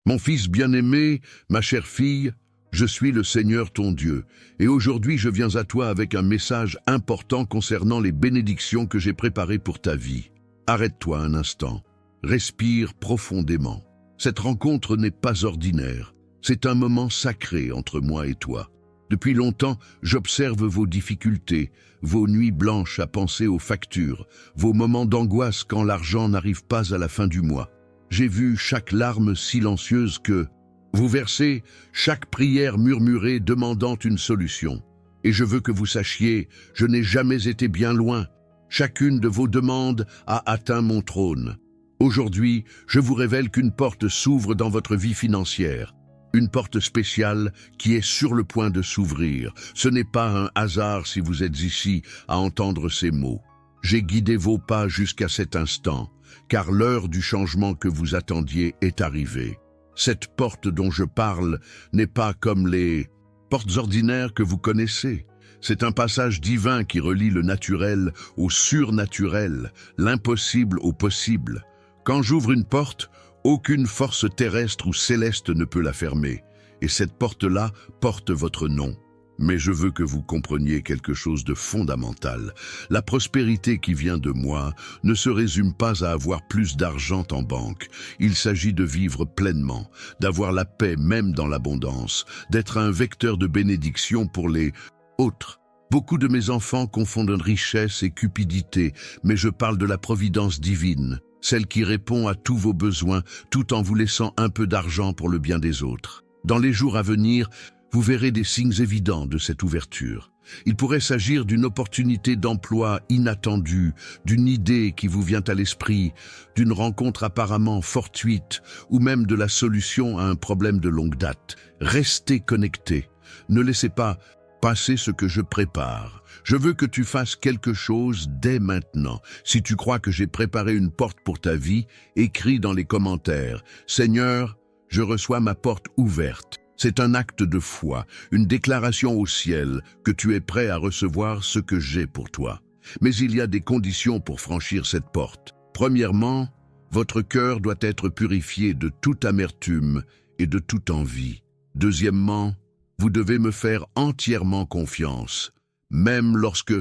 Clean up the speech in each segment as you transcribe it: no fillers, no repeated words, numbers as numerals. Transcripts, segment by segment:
Mon fils bien-aimé, ma chère fille, je suis le Seigneur ton Dieu, et aujourd'hui je viens à toi avec un message important concernant les bénédictions que j'ai préparées pour ta vie. Arrête-toi un instant, respire profondément. Cette rencontre n'est pas ordinaire, c'est un moment sacré entre moi et toi. Depuis longtemps, j'observe vos difficultés, vos nuits blanches à penser aux factures, vos moments d'angoisse quand l'argent n'arrive pas à la fin du mois. J'ai vu chaque larme silencieuse que vous versez, chaque prière murmurée demandant une solution. Et je veux que vous sachiez, je n'ai jamais été bien loin. Chacune de vos demandes a atteint mon trône. Aujourd'hui, je vous révèle qu'une porte s'ouvre dans votre vie financière. Une porte spéciale qui est sur le point de s'ouvrir. Ce n'est pas un hasard si vous êtes ici à entendre ces mots. J'ai guidé vos pas jusqu'à cet instant, car l'heure du changement que vous attendiez est arrivée. Cette porte dont je parle n'est pas comme les portes ordinaires que vous connaissez. C'est un passage divin qui relie le naturel au surnaturel, l'impossible au possible. Quand j'ouvre une porte, aucune force terrestre ou céleste ne peut la fermer. Et cette porte-là porte votre nom. Mais je veux que vous compreniez quelque chose de fondamental. La prospérité qui vient de moi ne se résume pas à avoir plus d'argent en banque. Il s'agit de vivre pleinement, d'avoir la paix même dans l'abondance, d'être un vecteur de bénédiction pour les autres. Beaucoup de mes enfants confondent richesse et cupidité, mais je parle de la providence divine, celle qui répond à tous vos besoins tout en vous laissant un peu d'argent pour le bien des autres. Dans les jours à venir, vous verrez des signes évidents de cette ouverture. Il pourrait s'agir d'une opportunité d'emploi inattendue, d'une idée qui vous vient à l'esprit, d'une rencontre apparemment fortuite ou même de la solution à un problème de longue date. Restez connectés. Ne laissez pas passer ce que je prépare. Je veux que tu fasses quelque chose dès maintenant. Si tu crois que j'ai préparé une porte pour ta vie, écris dans les commentaires « Seigneur, je reçois ma porte ouverte ». C'est un acte de foi, une déclaration au ciel que tu es prêt à recevoir ce que j'ai pour toi. Mais il y a des conditions pour franchir cette porte. Premièrement, votre cœur doit être purifié de toute amertume et de toute envie. Deuxièmement, vous devez me faire entièrement confiance, même lorsque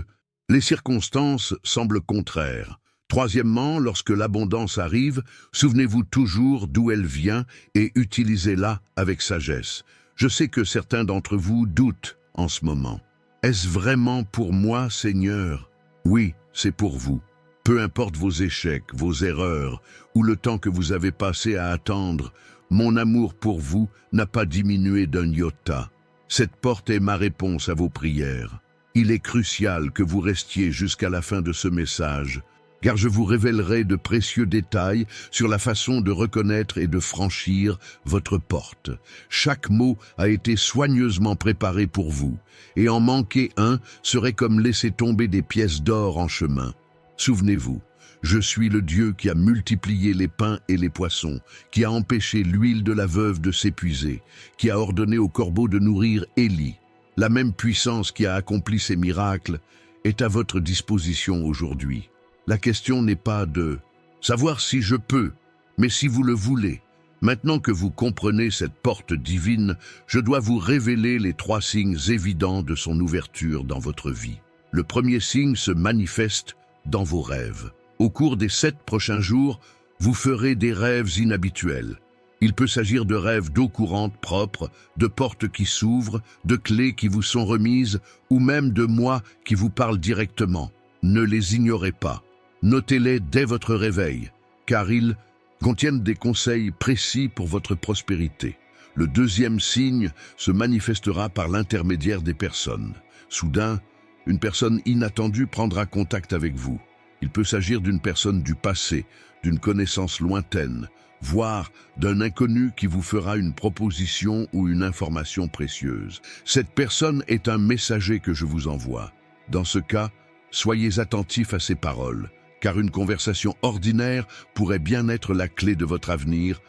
les circonstances semblent contraires. Troisièmement, lorsque l'abondance arrive, souvenez-vous toujours d'où elle vient et utilisez-la avec sagesse. Je sais que certains d'entre vous doutent en ce moment. Est-ce vraiment pour moi, Seigneur? Oui, c'est pour vous. Peu importe vos échecs, vos erreurs ou le temps que vous avez passé à attendre, mon amour pour vous n'a pas diminué d'un iota. Cette porte est ma réponse à vos prières. Il est crucial que vous restiez jusqu'à la fin de ce message, car je vous révélerai de précieux détails sur la façon de reconnaître et de franchir votre porte. Chaque mot a été soigneusement préparé pour vous, et en manquer un serait comme laisser tomber des pièces d'or en chemin. Souvenez-vous, je suis le Dieu qui a multiplié les pains et les poissons, qui a empêché l'huile de la veuve de s'épuiser, qui a ordonné aux corbeaux de nourrir Élie. La même puissance qui a accompli ces miracles est à votre disposition aujourd'hui. La question n'est pas de savoir si je peux, mais si vous le voulez. Maintenant que vous comprenez cette porte divine, je dois vous révéler les 3 signes évidents de son ouverture dans votre vie. Le premier signe se manifeste dans vos rêves. Au cours des 7 prochains jours, vous ferez des rêves inhabituels. Il peut s'agir de rêves d'eau courante propre, de portes qui s'ouvrent, de clés qui vous sont remises, ou même de moi qui vous parle directement. Ne les ignorez pas. Notez-les dès votre réveil, car ils contiennent des conseils précis pour votre prospérité. Le deuxième signe se manifestera par l'intermédiaire des personnes. Soudain, une personne inattendue prendra contact avec vous. Il peut s'agir d'une personne du passé, d'une connaissance lointaine, voire d'un inconnu qui vous fera une proposition ou une information précieuse. Cette personne est un messager que je vous envoie. Dans ce cas, soyez attentifs à ses paroles, car une conversation ordinaire pourrait bien être la clé de votre avenir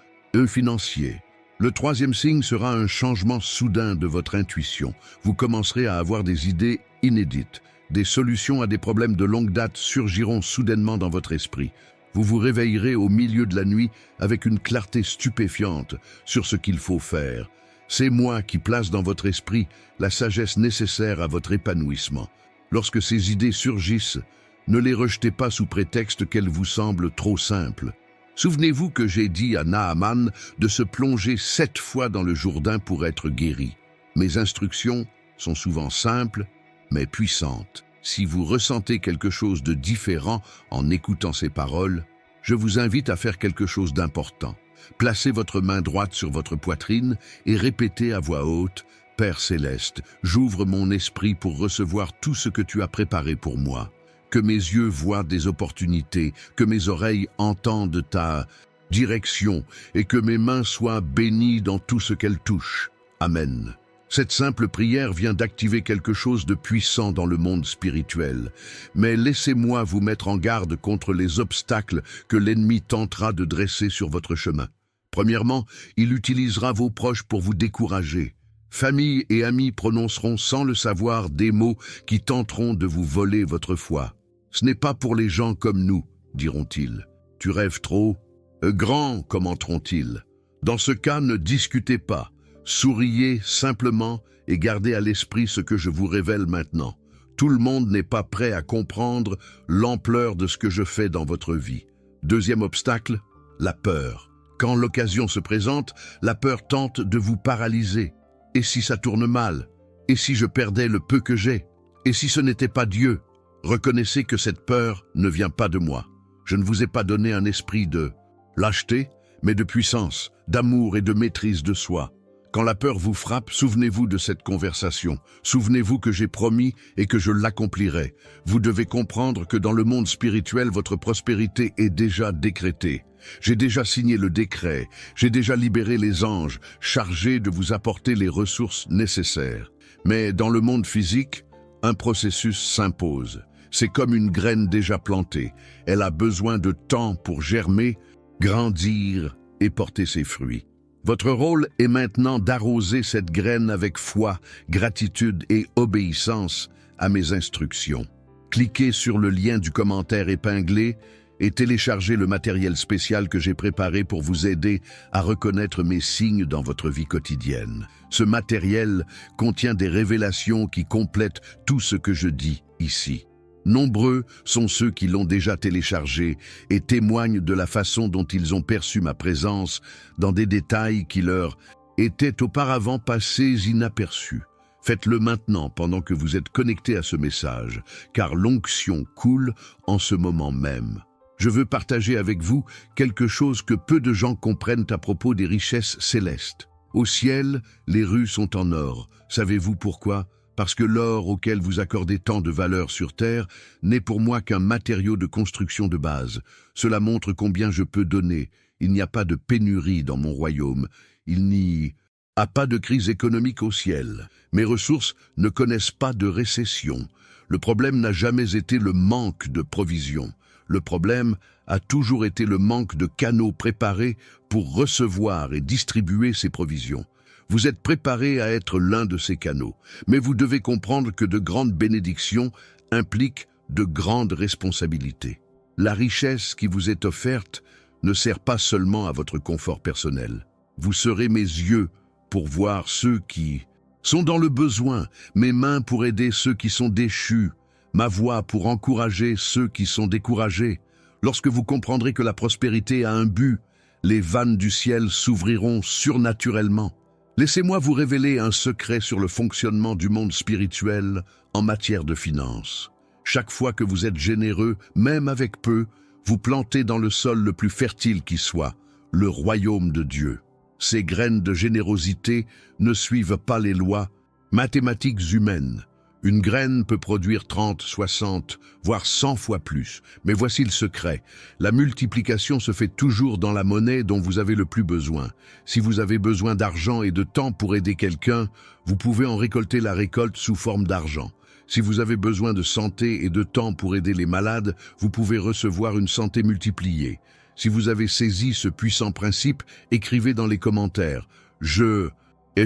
financier. Le troisième signe sera un changement soudain de votre intuition. Vous commencerez à avoir des idées inédites. Des solutions à des problèmes de longue date surgiront soudainement dans votre esprit. Vous vous réveillerez au milieu de la nuit avec une clarté stupéfiante sur ce qu'il faut faire. C'est moi qui place dans votre esprit la sagesse nécessaire à votre épanouissement. Lorsque ces idées surgissent, ne les rejetez pas sous prétexte qu'elles vous semblent trop simples. Souvenez-vous que j'ai dit à Naaman de se plonger 7 fois dans le Jourdain pour être guéri. Mes instructions sont souvent simples, mais puissantes. Si vous ressentez quelque chose de différent en écoutant ces paroles, je vous invite à faire quelque chose d'important. Placez votre main droite sur votre poitrine et répétez à voix haute « Père céleste, j'ouvre mon esprit pour recevoir tout ce que tu as préparé pour moi. Que mes yeux voient des opportunités, que mes oreilles entendent ta direction et que mes mains soient bénies dans tout ce qu'elles touchent. Amen. » Cette simple prière vient d'activer quelque chose de puissant dans le monde spirituel. Mais laissez-moi vous mettre en garde contre les obstacles que l'ennemi tentera de dresser sur votre chemin. Premièrement, il utilisera vos proches pour vous décourager. Famille et amis prononceront sans le savoir des mots qui tenteront de vous voler votre foi. Ce n'est pas pour les gens comme nous, diront-ils. Tu rêves trop grand, commenteront-ils. Dans ce cas, ne discutez pas. Souriez simplement et gardez à l'esprit ce que je vous révèle maintenant. Tout le monde n'est pas prêt à comprendre l'ampleur de ce que je fais dans votre vie. Deuxième obstacle, la peur. Quand l'occasion se présente, la peur tente de vous paralyser. Et si ça tourne mal? Et si je perdais le peu que j'ai? Et si ce n'était pas Dieu? Reconnaissez que cette peur ne vient pas de moi. Je ne vous ai pas donné un esprit de lâcheté, mais de puissance, d'amour et de maîtrise de soi. Quand la peur vous frappe, souvenez-vous de cette conversation. Souvenez-vous que j'ai promis et que je l'accomplirai. Vous devez comprendre que dans le monde spirituel, votre prospérité est déjà décrétée. J'ai déjà signé le décret. J'ai déjà libéré les anges, chargés de vous apporter les ressources nécessaires. Mais dans le monde physique, un processus s'impose. C'est comme une graine déjà plantée. Elle a besoin de temps pour germer, grandir et porter ses fruits. Votre rôle est maintenant d'arroser cette graine avec foi, gratitude et obéissance à mes instructions. Cliquez sur le lien du commentaire épinglé et téléchargez le matériel spécial que j'ai préparé pour vous aider à reconnaître mes signes dans votre vie quotidienne. Ce matériel contient des révélations qui complètent tout ce que je dis ici. Nombreux sont ceux qui l'ont déjà téléchargé et témoignent de la façon dont ils ont perçu ma présence dans des détails qui leur étaient auparavant passés inaperçus. Faites-le maintenant pendant que vous êtes connecté à ce message, car l'onction coule en ce moment même. Je veux partager avec vous quelque chose que peu de gens comprennent à propos des richesses célestes. Au ciel, les rues sont en or. Savez-vous pourquoi ? Parce que l'or auquel vous accordez tant de valeur sur terre n'est pour moi qu'un matériau de construction de base. Cela montre combien je peux donner. Il n'y a pas de pénurie dans mon royaume. Il n'y a pas de crise économique au ciel. Mes ressources ne connaissent pas de récession. Le problème n'a jamais été le manque de provisions. Le problème a toujours été le manque de canaux préparés pour recevoir et distribuer ces provisions. Vous êtes préparé à être l'un de ces canaux, mais vous devez comprendre que de grandes bénédictions impliquent de grandes responsabilités. La richesse qui vous est offerte ne sert pas seulement à votre confort personnel. Vous serez mes yeux pour voir ceux qui sont dans le besoin, mes mains pour aider ceux qui sont déchus, ma voix pour encourager ceux qui sont découragés. Lorsque vous comprendrez que la prospérité a un but, les vannes du ciel s'ouvriront surnaturellement. Laissez-moi vous révéler un secret sur le fonctionnement du monde spirituel en matière de finances. Chaque fois que vous êtes généreux, même avec peu, vous plantez dans le sol le plus fertile qui soit, le royaume de Dieu. Ces graines de générosité ne suivent pas les lois mathématiques humaines. Une graine peut produire 30, 60, voire 100 fois plus. Mais voici le secret. La multiplication se fait toujours dans la monnaie dont vous avez le plus besoin. Si vous avez besoin d'argent et de temps pour aider quelqu'un, vous pouvez en récolter la récolte sous forme d'argent. Si vous avez besoin de santé et de temps pour aider les malades, vous pouvez recevoir une santé multipliée. Si vous avez saisi ce puissant principe, écrivez dans les commentaires « Je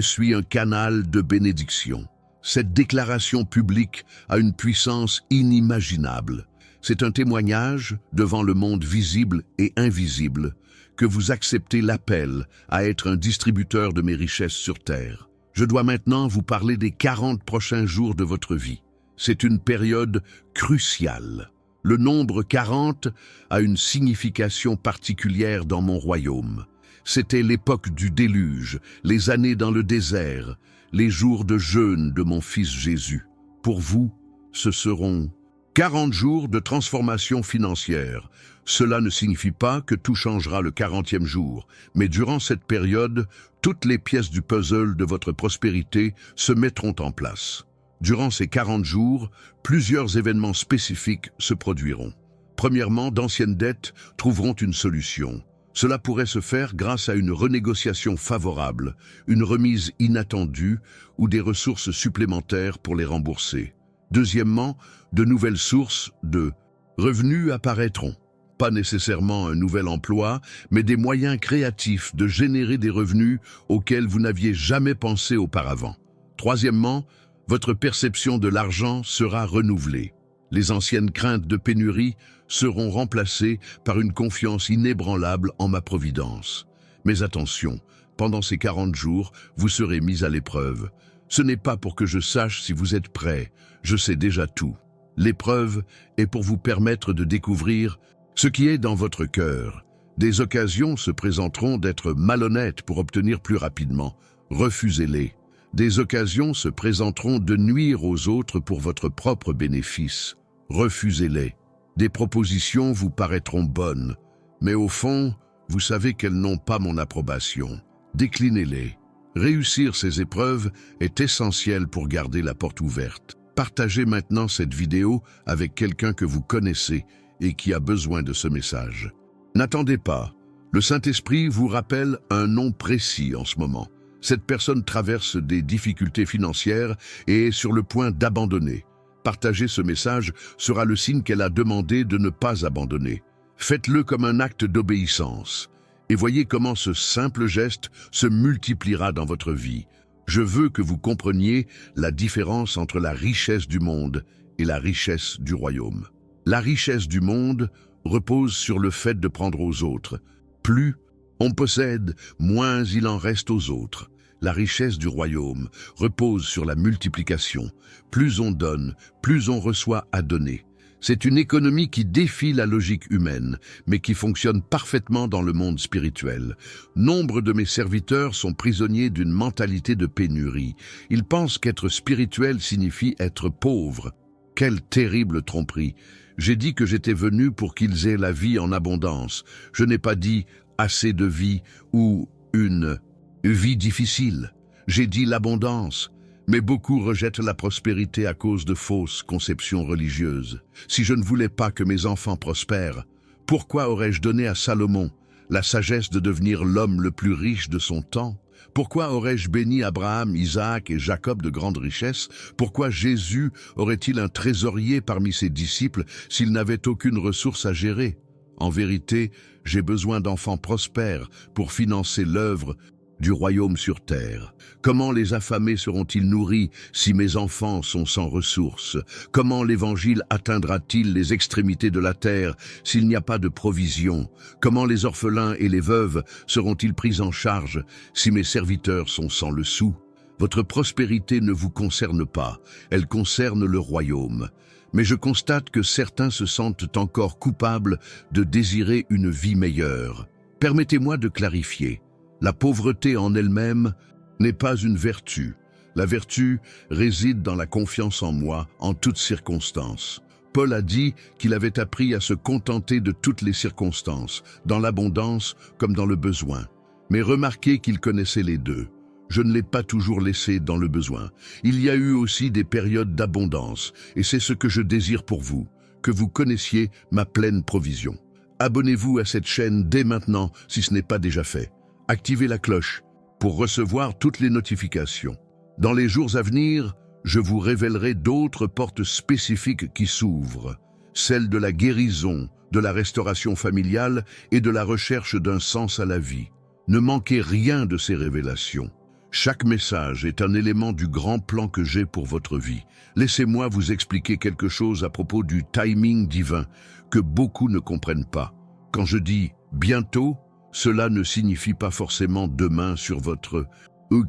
suis un canal de bénédiction ». Cette déclaration publique a une puissance inimaginable. C'est un témoignage, devant le monde visible et invisible, que vous acceptez l'appel à être un distributeur de mes richesses sur terre. Je dois maintenant vous parler des 40 prochains jours de votre vie. C'est une période cruciale. Le nombre 40 a une signification particulière dans mon royaume. C'était l'époque du déluge, les années dans le désert, les jours de jeûne de mon fils Jésus. Pour vous, ce seront 40 jours de transformation financière. Cela ne signifie pas que tout changera le 40e jour, mais durant cette période, toutes les pièces du puzzle de votre prospérité se mettront en place. Durant ces 40 jours, plusieurs événements spécifiques se produiront. Premièrement, d'anciennes dettes trouveront une solution. Cela pourrait se faire grâce à une renégociation favorable, une remise inattendue ou des ressources supplémentaires pour les rembourser. Deuxièmement, de nouvelles sources de revenus apparaîtront. Pas nécessairement un nouvel emploi, mais des moyens créatifs de générer des revenus auxquels vous n'aviez jamais pensé auparavant. Troisièmement, votre perception de l'argent sera renouvelée. Les anciennes craintes de pénurie seront remplacées par une confiance inébranlable en ma providence. Mais attention, pendant ces 40 jours, vous serez mis à l'épreuve. Ce n'est pas pour que je sache si vous êtes prêt, je sais déjà tout. L'épreuve est pour vous permettre de découvrir ce qui est dans votre cœur. Des occasions se présenteront d'être malhonnêtes pour obtenir plus rapidement. Refusez-les. Des occasions se présenteront de nuire aux autres pour votre propre bénéfice. Refusez-les. Des propositions vous paraîtront bonnes, mais au fond, vous savez qu'elles n'ont pas mon approbation. Déclinez-les. Réussir ces épreuves est essentiel pour garder la porte ouverte. Partagez maintenant cette vidéo avec quelqu'un que vous connaissez et qui a besoin de ce message. N'attendez pas. Le Saint-Esprit vous rappelle un nom précis en ce moment. Cette personne traverse des difficultés financières et est sur le point d'abandonner. Partager ce message sera le signe qu'elle a demandé de ne pas abandonner. Faites-le comme un acte d'obéissance. Et voyez comment ce simple geste se multipliera dans votre vie. Je veux que vous compreniez la différence entre la richesse du monde et la richesse du royaume. La richesse du monde repose sur le fait de prendre aux autres. Plus on possède, moins il en reste aux autres. La richesse du royaume repose sur la multiplication. Plus on donne, plus on reçoit à donner. C'est une économie qui défie la logique humaine, mais qui fonctionne parfaitement dans le monde spirituel. Nombre de mes serviteurs sont prisonniers d'une mentalité de pénurie. Ils pensent qu'être spirituel signifie être pauvre. Quelle terrible tromperie! J'ai dit que j'étais venu pour qu'ils aient la vie en abondance. Je n'ai pas dit assez de vie ou une vie difficile. J'ai dit l'abondance. Mais beaucoup rejettent la prospérité à cause de fausses conceptions religieuses. Si je ne voulais pas que mes enfants prospèrent, pourquoi aurais-je donné à Salomon la sagesse de devenir l'homme le plus riche de son temps? Pourquoi aurais-je béni Abraham, Isaac et Jacob de grandes richesses? Pourquoi Jésus aurait-il un trésorier parmi ses disciples s'il n'avait aucune ressource à gérer? En vérité, j'ai besoin d'enfants prospères pour financer l'œuvre du royaume sur terre. Comment les affamés seront-ils nourris si mes enfants sont sans ressources? Comment l'évangile atteindra-t-il les extrémités de la terre s'il n'y a pas de provision? Comment les orphelins et les veuves seront-ils pris en charge si mes serviteurs sont sans le sou? Votre prospérité ne vous concerne pas, elle concerne le royaume. Mais je constate que certains se sentent encore coupables de désirer une vie meilleure. Permettez-moi de clarifier. La pauvreté en elle-même n'est pas une vertu. La vertu réside dans la confiance en moi, en toutes circonstances. Paul a dit qu'il avait appris à se contenter de toutes les circonstances, dans l'abondance comme dans le besoin. Mais remarquez qu'il connaissait les deux. Je ne l'ai pas toujours laissé dans le besoin. Il y a eu aussi des périodes d'abondance, et c'est ce que je désire pour vous, que vous connaissiez ma pleine provision. Abonnez-vous à cette chaîne dès maintenant si ce n'est pas déjà fait. Activez la cloche pour recevoir toutes les notifications. Dans les jours à venir, je vous révélerai d'autres portes spécifiques qui s'ouvrent, celles de la guérison, de la restauration familiale et de la recherche d'un sens à la vie. Ne manquez rien de ces révélations. Chaque message est un élément du grand plan que j'ai pour votre vie. Laissez-moi vous expliquer quelque chose à propos du timing divin que beaucoup ne comprennent pas. Quand je dis « bientôt », cela ne signifie pas forcément demain sur votre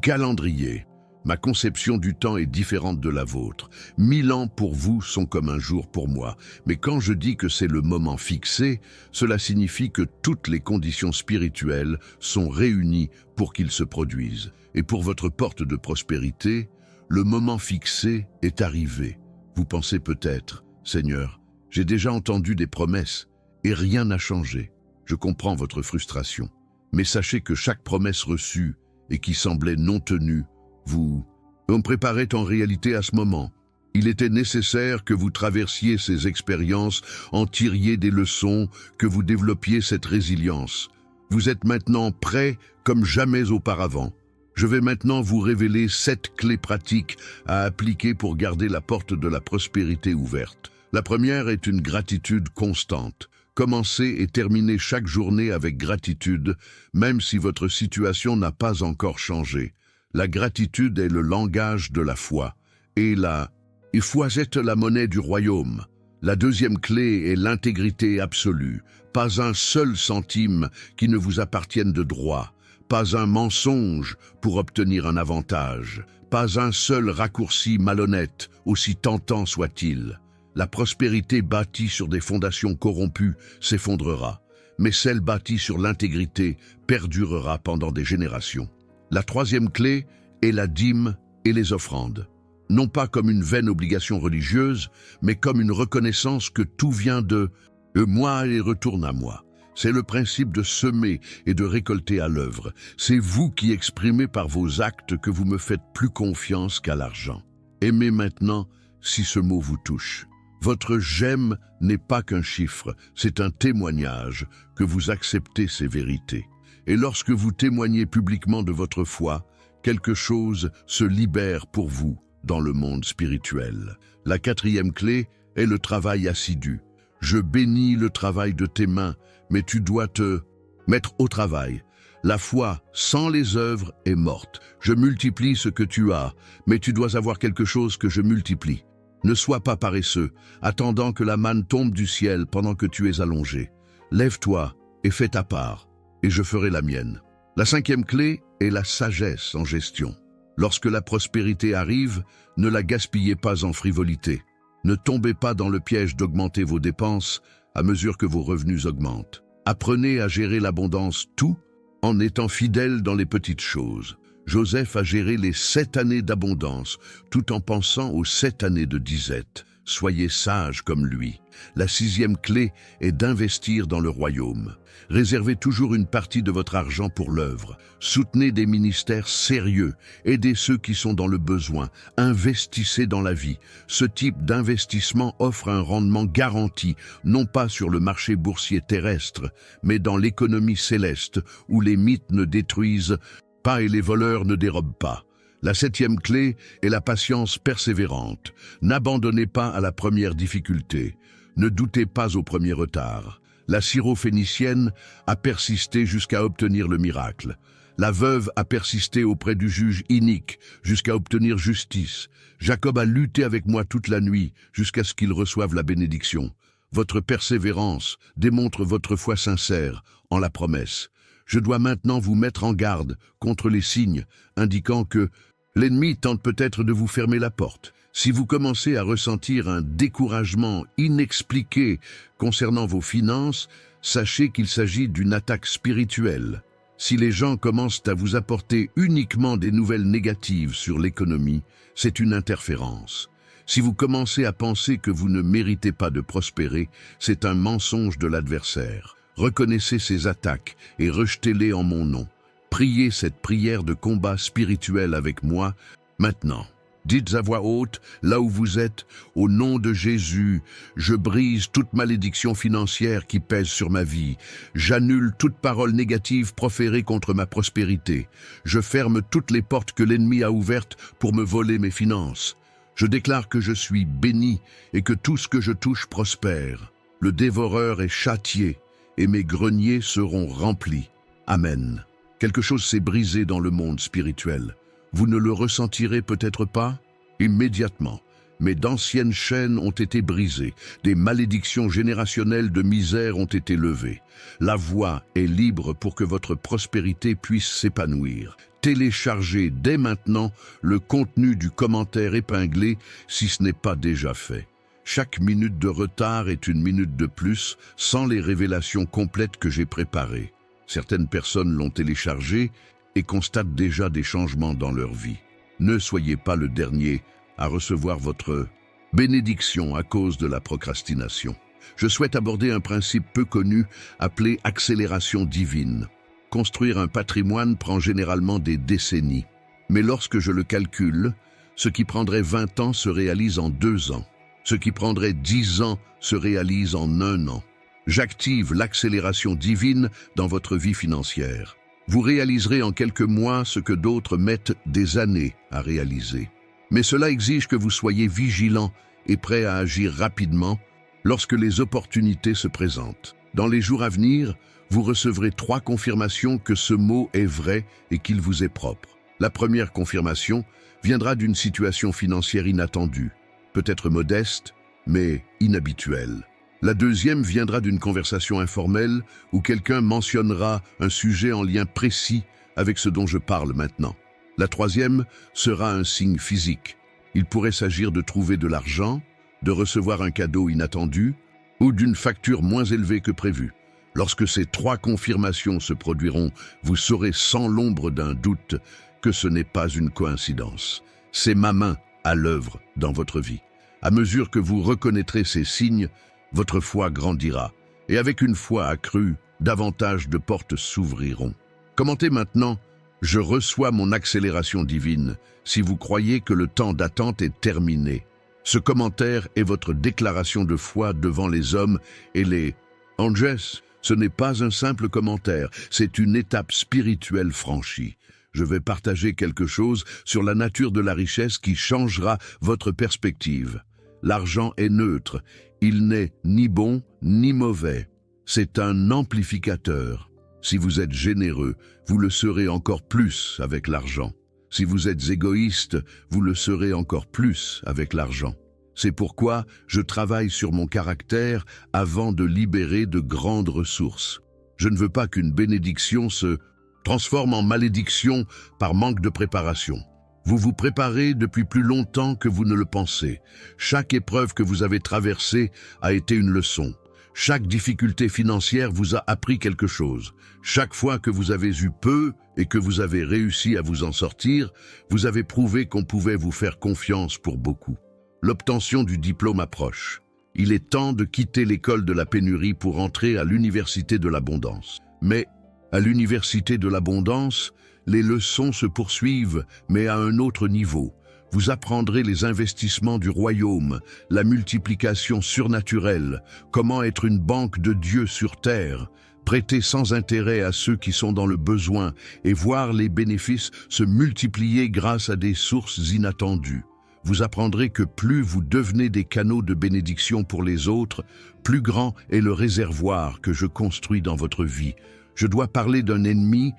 calendrier. Ma conception du temps est différente de la vôtre. 1000 ans pour vous sont comme un jour pour moi. Mais quand je dis que c'est le moment fixé, cela signifie que toutes les conditions spirituelles sont réunies pour qu'ils se produisent. Et pour votre porte de prospérité, le moment fixé est arrivé. Vous pensez peut-être, Seigneur, j'ai déjà entendu des promesses et rien n'a changé. Je comprends votre frustration. Mais sachez que chaque promesse reçue et qui semblait non tenue, vous me préparait en réalité à ce moment. Il était nécessaire que vous traversiez ces expériences, en tiriez des leçons, que vous développiez cette résilience. Vous êtes maintenant prêts comme jamais auparavant. Je vais maintenant vous révéler 7 clés pratiques à appliquer pour garder la porte de la prospérité ouverte. La première est une gratitude constante. Commencez et terminez chaque journée avec gratitude, même si votre situation n'a pas encore changé. La gratitude est le langage de la foi. Et la foi est la monnaie du royaume. La deuxième clé est l'intégrité absolue. Pas un seul centime qui ne vous appartienne de droit. Pas un mensonge pour obtenir un avantage. Pas un seul raccourci malhonnête, aussi tentant soit-il. La prospérité bâtie sur des fondations corrompues s'effondrera, mais celle bâtie sur l'intégrité perdurera pendant des générations. La troisième clé est la dîme et les offrandes. Non pas comme une vaine obligation religieuse, mais comme une reconnaissance que tout vient de moi et retourne à moi. C'est le principe de semer et de récolter à l'œuvre. C'est vous qui exprimez par vos actes que vous me faites plus confiance qu'à l'argent. Aimez maintenant si ce mot vous touche. Votre « j'aime » n'est pas qu'un chiffre, c'est un témoignage que vous acceptez ces vérités. Et lorsque vous témoignez publiquement de votre foi, quelque chose se libère pour vous dans le monde spirituel. La quatrième clé est le travail assidu. Je bénis le travail de tes mains, mais tu dois te mettre au travail. La foi sans les œuvres est morte. Je multiplie ce que tu as, mais tu dois avoir quelque chose que je multiplie. Ne sois pas paresseux, attendant que la manne tombe du ciel pendant que tu es allongé. Lève-toi et fais ta part, et je ferai la mienne. La cinquième clé est la sagesse en gestion. Lorsque la prospérité arrive, ne la gaspillez pas en frivolité. Ne tombez pas dans le piège d'augmenter vos dépenses à mesure que vos revenus augmentent. Apprenez à gérer l'abondance tout en étant fidèle dans les petites choses. Joseph a géré les 7 années d'abondance tout en pensant aux 7 années de disette. Soyez sages comme lui. La sixième clé est d'investir dans le royaume. Réservez toujours une partie de votre argent pour l'œuvre. Soutenez des ministères sérieux. Aidez ceux qui sont dans le besoin. Investissez dans la vie. Ce type d'investissement offre un rendement garanti, non pas sur le marché boursier terrestre, mais dans l'économie céleste, où les mythes ne détruisent pas et les voleurs ne dérobent pas. La septième clé est la patience persévérante. N'abandonnez pas à la première difficulté. Ne doutez pas au premier retard. La syrophénicienne a persisté jusqu'à obtenir le miracle. La veuve a persisté auprès du juge inique jusqu'à obtenir justice. Jacob a lutté avec moi toute la nuit jusqu'à ce qu'il reçoive la bénédiction. Votre persévérance démontre votre foi sincère en la promesse. Je dois maintenant vous mettre en garde contre les signes indiquant que l'ennemi tente peut-être de vous fermer la porte. Si vous commencez à ressentir un découragement inexpliqué concernant vos finances, sachez qu'il s'agit d'une attaque spirituelle. Si les gens commencent à vous apporter uniquement des nouvelles négatives sur l'économie, c'est une interférence. Si vous commencez à penser que vous ne méritez pas de prospérer, c'est un mensonge de l'adversaire. Reconnaissez ces attaques et rejetez-les en mon nom. Priez cette prière de combat spirituel avec moi maintenant. Dites à voix haute, là où vous êtes, au nom de Jésus, je brise toute malédiction financière qui pèse sur ma vie. J'annule toute parole négative proférée contre ma prospérité. Je ferme toutes les portes que l'ennemi a ouvertes pour me voler mes finances. Je déclare que je suis béni et que tout ce que je touche prospère. Le dévoreur est châtié et mes greniers seront remplis. Amen. Quelque chose s'est brisé dans le monde spirituel. Vous ne le ressentirez peut-être pas immédiatement, mais d'anciennes chaînes ont été brisées, des malédictions générationnelles de misère ont été levées. La voie est libre pour que votre prospérité puisse s'épanouir. Téléchargez dès maintenant le contenu du commentaire épinglé si ce n'est pas déjà fait. Chaque minute de retard est une minute de plus sans les révélations complètes que j'ai préparées. Certaines personnes l'ont téléchargé et constatent déjà des changements dans leur vie. Ne soyez pas le dernier à recevoir votre bénédiction à cause de la procrastination. Je souhaite aborder un principe peu connu appelé accélération divine. Construire un patrimoine prend généralement des décennies. Mais lorsque je le calcule, ce qui prendrait 20 ans se réalise en 2 ans. Ce qui prendrait 10 ans se réalise en 1 an. J'active l'accélération divine dans votre vie financière. Vous réaliserez en quelques mois ce que d'autres mettent des années à réaliser. Mais cela exige que vous soyez vigilant et prêt à agir rapidement lorsque les opportunités se présentent. Dans les jours à venir, vous recevrez 3 confirmations que ce mot est vrai et qu'il vous est propre. La première confirmation viendra d'une situation financière inattendue, peut-être modeste, mais inhabituelle. La deuxième viendra d'une conversation informelle où quelqu'un mentionnera un sujet en lien précis avec ce dont je parle maintenant. La troisième sera un signe physique. Il pourrait s'agir de trouver de l'argent, de recevoir un cadeau inattendu ou d'une facture moins élevée que prévu. Lorsque ces 3 confirmations se produiront, vous saurez sans l'ombre d'un doute que ce n'est pas une coïncidence. C'est ma main à l'œuvre dans votre vie. À mesure que vous reconnaîtrez ces signes, votre foi grandira, et avec une foi accrue, davantage de portes s'ouvriront. Commentez maintenant « Je reçois mon accélération divine » si vous croyez que le temps d'attente est terminé. Ce commentaire est votre déclaration de foi devant les hommes et les anges. Ce n'est pas un simple commentaire, c'est une étape spirituelle franchie. Je vais partager quelque chose sur la nature de la richesse qui changera votre perspective. L'argent est neutre, il n'est ni bon ni mauvais. C'est un amplificateur. Si vous êtes généreux, vous le serez encore plus avec l'argent. Si vous êtes égoïste, vous le serez encore plus avec l'argent. C'est pourquoi je travaille sur mon caractère avant de libérer de grandes ressources. Je ne veux pas qu'une bénédiction se transforme en malédiction par manque de préparation. Vous vous préparez depuis plus longtemps que vous ne le pensez. Chaque épreuve que vous avez traversée a été une leçon. Chaque difficulté financière vous a appris quelque chose. Chaque fois que vous avez eu peu et que vous avez réussi à vous en sortir, vous avez prouvé qu'on pouvait vous faire confiance pour beaucoup. L'obtention du diplôme approche. Il est temps de quitter l'école de la pénurie pour entrer à l'université de l'abondance. Mais à l'université de l'abondance, les leçons se poursuivent, mais à un autre niveau. Vous apprendrez les investissements du royaume, la multiplication surnaturelle, comment être une banque de Dieu sur terre, prêter sans intérêt à ceux qui sont dans le besoin et voir les bénéfices se multiplier grâce à des sources inattendues. Vous apprendrez que plus vous devenez des canaux de bénédiction pour les autres, plus grand est le réservoir que je construis dans votre vie. Je dois parler d'un ennemi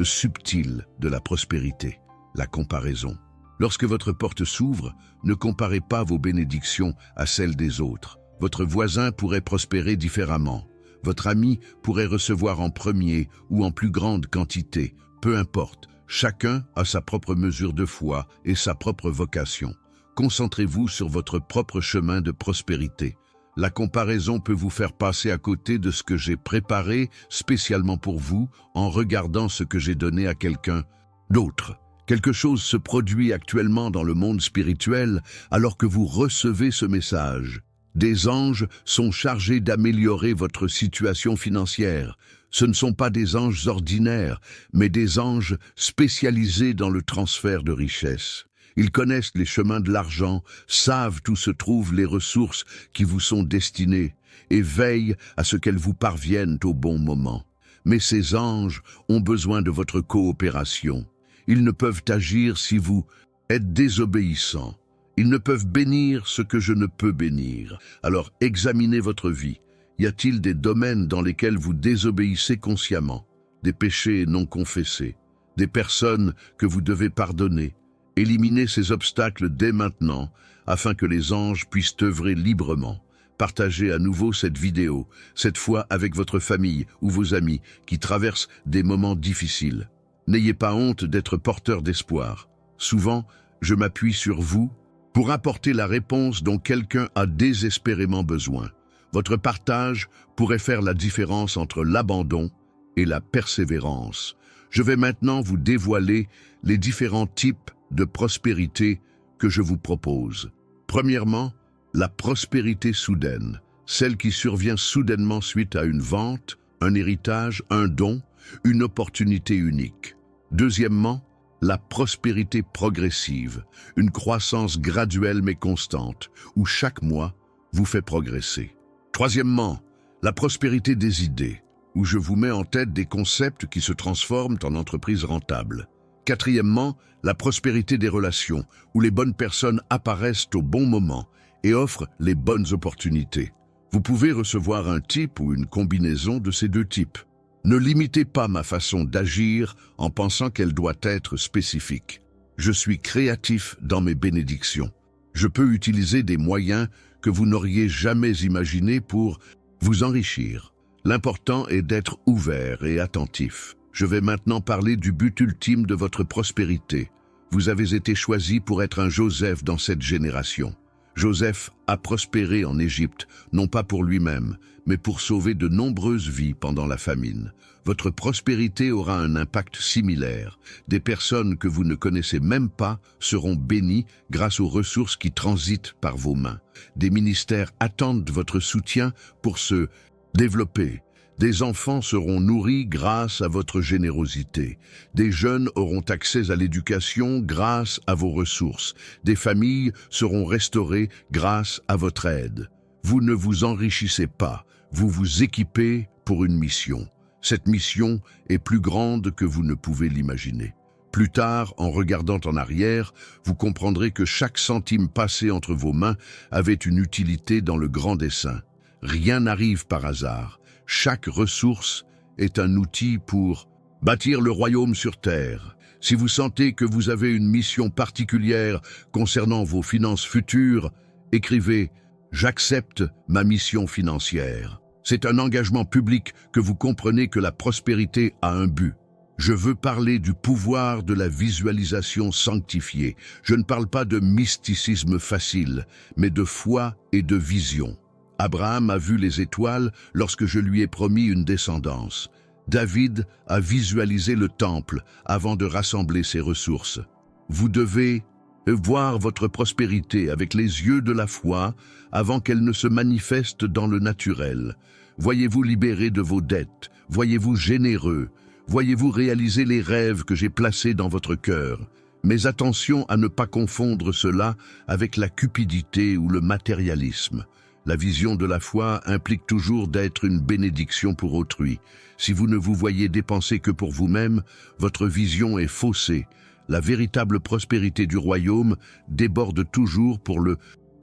subtil de la prospérité, la comparaison. Lorsque votre porte s'ouvre, ne comparez pas vos bénédictions à celles des autres. Votre voisin pourrait prospérer différemment. Votre ami pourrait recevoir en premier ou en plus grande quantité. Peu importe, chacun a sa propre mesure de foi et sa propre vocation. Concentrez-vous sur votre propre chemin de prospérité. La comparaison peut vous faire passer à côté de ce que j'ai préparé spécialement pour vous en regardant ce que j'ai donné à quelqu'un d'autre. Quelque chose se produit actuellement dans le monde spirituel alors que vous recevez ce message. Des anges sont chargés d'améliorer votre situation financière. Ce ne sont pas des anges ordinaires, mais des anges spécialisés dans le transfert de richesses. Ils connaissent les chemins de l'argent, savent où se trouvent les ressources qui vous sont destinées et veillent à ce qu'elles vous parviennent au bon moment. Mais ces anges ont besoin de votre coopération. Ils ne peuvent agir si vous êtes désobéissant. Ils ne peuvent bénir ce que je ne peux bénir. Alors examinez votre vie. Y a-t-il des domaines dans lesquels vous désobéissez consciemment? Des péchés non confessés? Des personnes que vous devez pardonner? Éliminez ces obstacles dès maintenant afin que les anges puissent œuvrer librement. Partagez à nouveau cette vidéo, cette fois avec votre famille ou vos amis qui traversent des moments difficiles. N'ayez pas honte d'être porteur d'espoir. Souvent, je m'appuie sur vous pour apporter la réponse dont quelqu'un a désespérément besoin. Votre partage pourrait faire la différence entre l'abandon et la persévérance. Je vais maintenant vous dévoiler les différents types de prospérité que je vous propose. Premièrement, la prospérité soudaine, celle qui survient soudainement suite à une vente, un héritage, un don, une opportunité unique. Deuxièmement, la prospérité progressive, une croissance graduelle mais constante, où chaque mois vous fait progresser. Troisièmement, la prospérité des idées, où je vous mets en tête des concepts qui se transforment en entreprises rentables. Quatrièmement, la prospérité des relations, où les bonnes personnes apparaissent au bon moment et offrent les bonnes opportunités. Vous pouvez recevoir un type ou une combinaison de ces deux types. Ne limitez pas ma façon d'agir en pensant qu'elle doit être spécifique. Je suis créatif dans mes bénédictions. Je peux utiliser des moyens que vous n'auriez jamais imaginés pour vous enrichir. L'important est d'être ouvert et attentif. Je vais maintenant parler du but ultime de votre prospérité. Vous avez été choisi pour être un Joseph dans cette génération. Joseph a prospéré en Égypte, non pas pour lui-même, mais pour sauver de nombreuses vies pendant la famine. Votre prospérité aura un impact similaire. Des personnes que vous ne connaissez même pas seront bénies grâce aux ressources qui transitent par vos mains. Des ministères attendent votre soutien pour se développer. Des enfants seront nourris grâce à votre générosité. Des jeunes auront accès à l'éducation grâce à vos ressources. Des familles seront restaurées grâce à votre aide. Vous ne vous enrichissez pas, vous vous équipez pour une mission. Cette mission est plus grande que vous ne pouvez l'imaginer. Plus tard, en regardant en arrière, vous comprendrez que chaque centime passé entre vos mains avait une utilité dans le grand dessein. Rien n'arrive par hasard. Chaque ressource est un outil pour bâtir le royaume sur terre. Si vous sentez que vous avez une mission particulière concernant vos finances futures, écrivez « J'accepte ma mission financière ». C'est un engagement public que vous comprenez que la prospérité a un but. Je veux parler du pouvoir de la visualisation sanctifiée. Je ne parle pas de mysticisme facile, mais de foi et de vision. Abraham a vu les étoiles lorsque je lui ai promis une descendance. David a visualisé le temple avant de rassembler ses ressources. Vous devez voir votre prospérité avec les yeux de la foi avant qu'elle ne se manifeste dans le naturel. Voyez-vous libéré de vos dettes, voyez-vous généreux, voyez-vous réaliser les rêves que j'ai placés dans votre cœur. Mais attention à ne pas confondre cela avec la cupidité ou le matérialisme. La vision de la foi implique toujours d'être une bénédiction pour autrui. Si vous ne vous voyez dépenser que pour vous-même, votre vision est faussée. La véritable prospérité du royaume déborde toujours pour le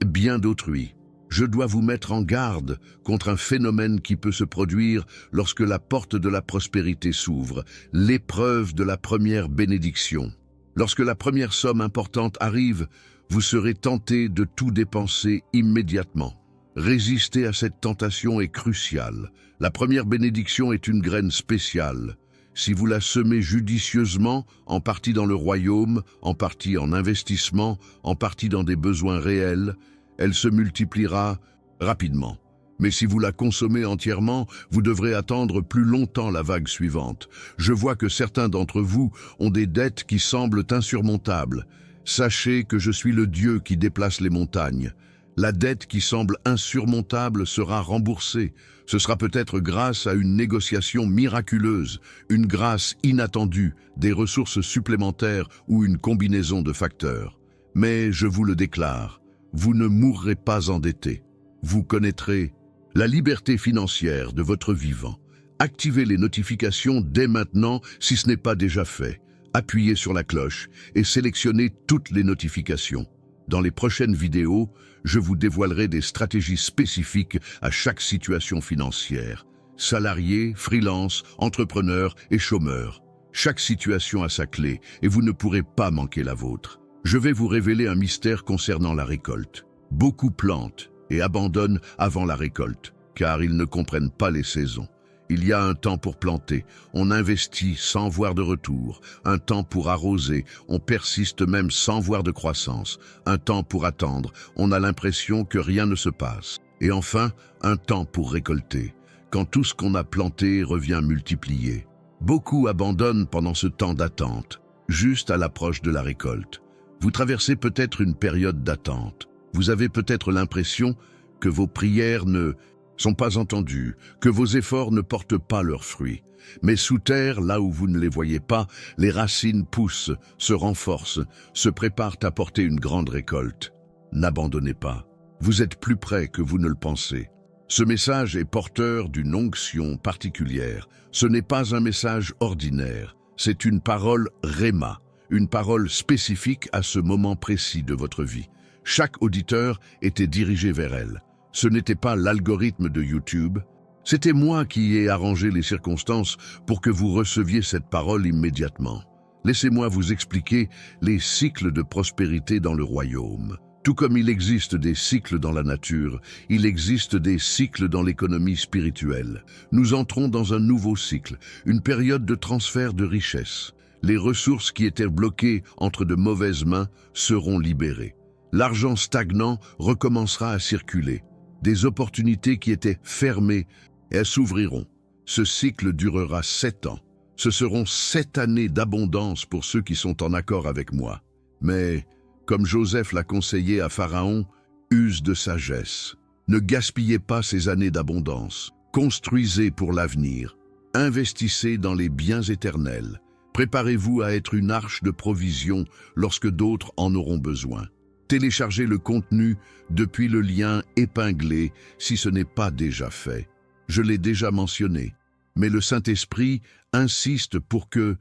bien d'autrui. Je dois vous mettre en garde contre un phénomène qui peut se produire lorsque la porte de la prospérité s'ouvre, l'épreuve de la première bénédiction. Lorsque la première somme importante arrive, vous serez tenté de tout dépenser immédiatement. Résister à cette tentation est crucial. La première bénédiction est une graine spéciale. Si vous la semez judicieusement, en partie dans le royaume, en partie en investissement, en partie dans des besoins réels, elle se multipliera rapidement. Mais si vous la consommez entièrement, vous devrez attendre plus longtemps la vague suivante. Je vois que certains d'entre vous ont des dettes qui semblent insurmontables. Sachez que je suis le Dieu qui déplace les montagnes. La dette qui semble insurmontable sera remboursée. Ce sera peut-être grâce à une négociation miraculeuse, une grâce inattendue, des ressources supplémentaires ou une combinaison de facteurs. Mais je vous le déclare, vous ne mourrez pas endetté. Vous connaîtrez la liberté financière de votre vivant. Activez les notifications dès maintenant si ce n'est pas déjà fait. Appuyez sur la cloche et sélectionnez toutes les notifications. Dans les prochaines vidéos, je vous dévoilerai des stratégies spécifiques à chaque situation financière. Salariés, freelance, entrepreneurs et chômeurs. Chaque situation a sa clé et vous ne pourrez pas manquer la vôtre. Je vais vous révéler un mystère concernant la récolte. Beaucoup plantent et abandonnent avant la récolte, car ils ne comprennent pas les saisons. Il y a un temps pour planter, on investit sans voir de retour, un temps pour arroser, on persiste même sans voir de croissance, un temps pour attendre, on a l'impression que rien ne se passe, et enfin, un temps pour récolter, quand tout ce qu'on a planté revient multiplié. Beaucoup abandonnent pendant ce temps d'attente, juste à l'approche de la récolte. Vous traversez peut-être une période d'attente. Vous avez peut-être l'impression que vos prières ne sont pas entendues, que vos efforts ne portent pas leurs fruits. Mais sous terre, là où vous ne les voyez pas, les racines poussent, se renforcent, se préparent à porter une grande récolte. N'abandonnez pas. Vous êtes plus près que vous ne le pensez. Ce message est porteur d'une onction particulière. Ce n'est pas un message ordinaire, c'est une parole réma, une parole spécifique à ce moment précis de votre vie. Chaque auditeur était dirigé vers elle. Ce n'était pas l'algorithme de YouTube, c'était moi qui ai arrangé les circonstances pour que vous receviez cette parole immédiatement. Laissez-moi vous expliquer les cycles de prospérité dans le royaume. Tout comme il existe des cycles dans la nature, il existe des cycles dans l'économie spirituelle. Nous entrons dans un nouveau cycle, une période de transfert de richesses. Les ressources qui étaient bloquées entre de mauvaises mains seront libérées. L'argent stagnant recommencera à circuler. Des opportunités qui étaient fermées, elles s'ouvriront. Ce cycle durera 7 ans. Ce seront 7 années d'abondance pour ceux qui sont en accord avec moi. Mais, comme Joseph l'a conseillé à Pharaon, use de sagesse. Ne gaspillez pas ces années d'abondance. Construisez pour l'avenir. Investissez dans les biens éternels. Préparez-vous à être une arche de provision lorsque d'autres en auront besoin. Téléchargez le contenu depuis le lien épinglé si ce n'est pas déjà fait. Je l'ai déjà mentionné, mais le Saint-Esprit insiste pour que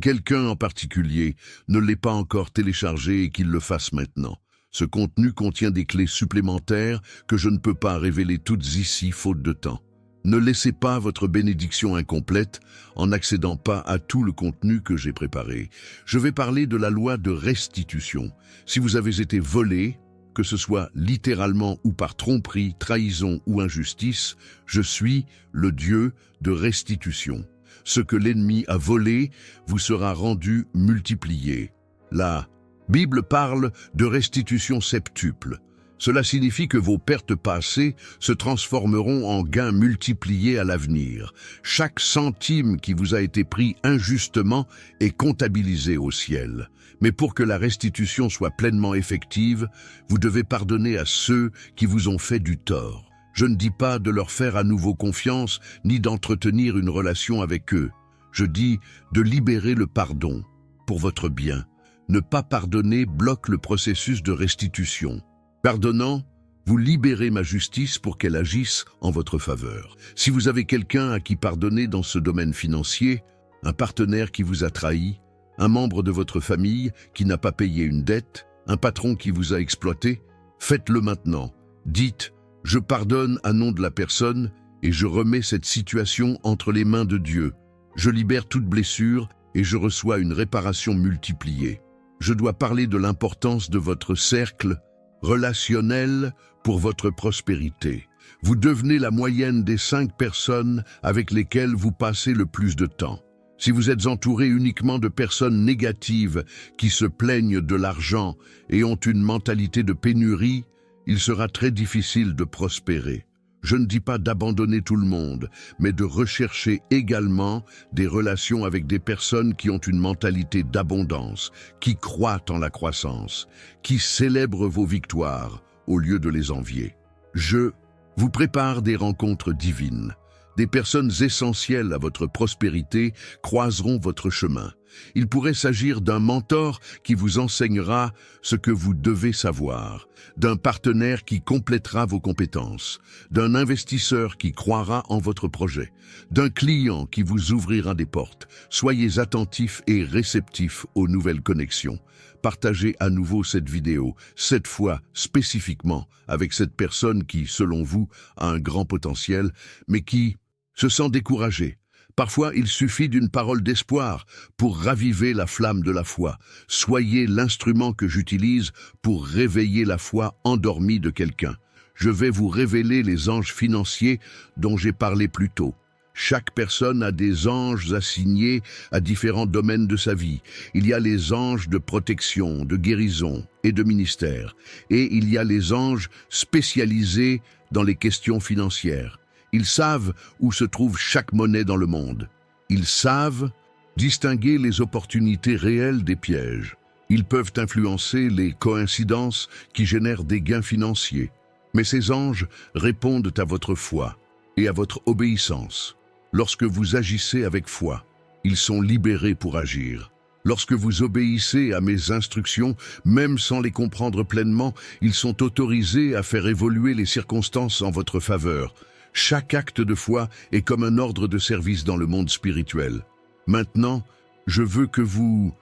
quelqu'un en particulier ne l'ait pas encore téléchargé et qu'il le fasse maintenant. Ce contenu contient des clés supplémentaires que je ne peux pas révéler toutes ici faute de temps. Ne laissez pas votre bénédiction incomplète en n'accédant pas à tout le contenu que j'ai préparé. Je vais parler de la loi de restitution. Si vous avez été volé, que ce soit littéralement ou par tromperie, trahison ou injustice, je suis le Dieu de restitution. Ce que l'ennemi a volé vous sera rendu multiplié. La Bible parle de restitution septuple. Cela signifie que vos pertes passées se transformeront en gains multipliés à l'avenir. Chaque centime qui vous a été pris injustement est comptabilisé au ciel. Mais pour que la restitution soit pleinement effective, vous devez pardonner à ceux qui vous ont fait du tort. Je ne dis pas de leur faire à nouveau confiance, ni d'entretenir une relation avec eux. Je dis de libérer le pardon pour votre bien. Ne pas pardonner bloque le processus de restitution. Pardonnant, vous libérez ma justice pour qu'elle agisse en votre faveur. Si vous avez quelqu'un à qui pardonner dans ce domaine financier, un partenaire qui vous a trahi, un membre de votre famille qui n'a pas payé une dette, un patron qui vous a exploité, faites-le maintenant. Dites « Je pardonne à nom de la personne et je remets cette situation entre les mains de Dieu. Je libère toute blessure et je reçois une réparation multipliée. Je dois parler de l'importance de votre cercle relationnel pour votre prospérité. Vous devenez la moyenne des 5 personnes avec lesquelles vous passez le plus de temps. Si vous êtes entouré uniquement de personnes négatives qui se plaignent de l'argent et ont une mentalité de pénurie, il sera très difficile de prospérer. Je ne dis pas d'abandonner tout le monde, mais de rechercher également des relations avec des personnes qui ont une mentalité d'abondance, qui croient en la croissance, qui célèbrent vos victoires au lieu de les envier. Je vous prépare des rencontres divines. Des personnes essentielles à votre prospérité croiseront votre chemin. Il pourrait s'agir d'un mentor qui vous enseignera ce que vous devez savoir, d'un partenaire qui complétera vos compétences, d'un investisseur qui croira en votre projet, d'un client qui vous ouvrira des portes. Soyez attentifs et réceptifs aux nouvelles connexions. Partagez à nouveau cette vidéo, cette fois spécifiquement avec cette personne qui, selon vous, a un grand potentiel, mais qui se sent découragée Parfois, il suffit d'une parole d'espoir pour raviver la flamme de la foi. Soyez l'instrument que j'utilise pour réveiller la foi endormie de quelqu'un. Je vais vous révéler les anges financiers dont j'ai parlé plus tôt. Chaque personne a des anges assignés à différents domaines de sa vie. Il y a les anges de protection, de guérison et de ministère. Et il y a les anges spécialisés dans les questions financières. Ils savent où se trouve chaque monnaie dans le monde. Ils savent distinguer les opportunités réelles des pièges. Ils peuvent influencer les coïncidences qui génèrent des gains financiers. Mais ces anges répondent à votre foi et à votre obéissance. Lorsque vous agissez avec foi, ils sont libérés pour agir. Lorsque vous obéissez à mes instructions, même sans les comprendre pleinement, ils sont autorisés à faire évoluer les circonstances en votre faveur. Chaque acte de foi est comme un ordre de service dans le monde spirituel. Maintenant, je veux que vous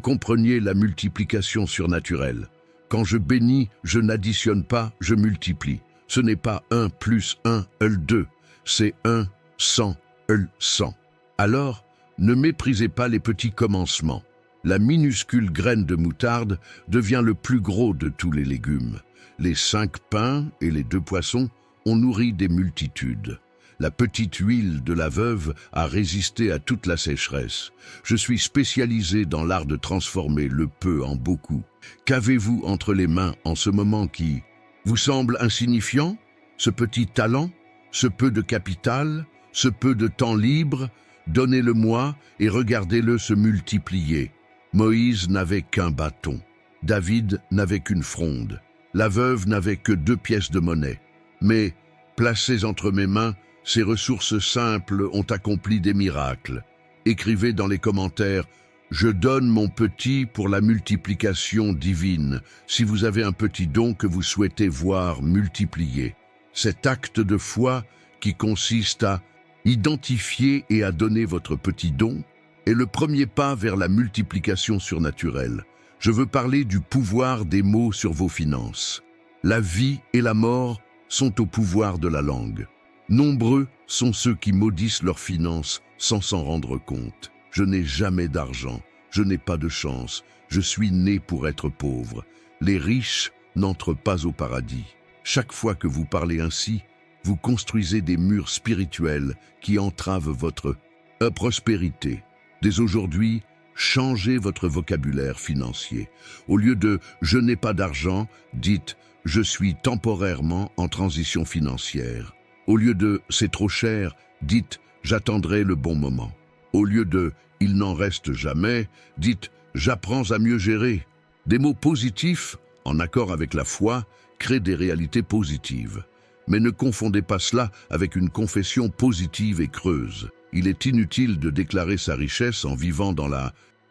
compreniez la multiplication surnaturelle. Quand je bénis, je n'additionne pas, je multiplie. Ce n'est pas 1 plus 1 = 2, c'est 1, 100 = 100. Alors, ne méprisez pas les petits commencements. La minuscule graine de moutarde devient le plus gros de tous les légumes. Les 5 pains et les 2 poissons ont nourri des multitudes. La petite huile de la veuve a résisté à toute la sécheresse. Je suis spécialisé dans l'art de transformer le peu en beaucoup. Qu'avez-vous entre les mains en ce moment qui vous semble insignifiant? Ce petit talent, ce peu de capital, ce peu de temps libre, donnez-le-moi et regardez-le se multiplier. Moïse n'avait qu'un bâton. David n'avait qu'une fronde. La veuve n'avait que 2 pièces de monnaie. Mais, placées entre mes mains, ces ressources simples ont accompli des miracles. Écrivez dans les commentaires « Je donne mon petit pour la multiplication divine » si vous avez un petit don que vous souhaitez voir multiplié. Cet acte de foi qui consiste à identifier et à donner votre petit don est le premier pas vers la multiplication surnaturelle. Je veux parler du pouvoir des mots sur vos finances. La vie et la mort sont au pouvoir de la langue. Nombreux sont ceux qui maudissent leurs finances sans s'en rendre compte. Je n'ai jamais d'argent, je n'ai pas de chance, je suis né pour être pauvre. Les riches n'entrent pas au paradis. Chaque fois que vous parlez ainsi, vous construisez des murs spirituels qui entravent votre prospérité. Dès aujourd'hui, changez votre vocabulaire financier. Au lieu de « je n'ai pas d'argent », dites « je suis temporairement en transition financière ». Au lieu de « c'est trop cher », dites « j'attendrai le bon moment ». Au lieu de « il n'en reste jamais », dites « j'apprends à mieux gérer ». Des mots positifs, en accord avec la foi, créent des réalités positives. Mais ne confondez pas cela avec une confession positive et creuse. Il est inutile de déclarer sa richesse en vivant dans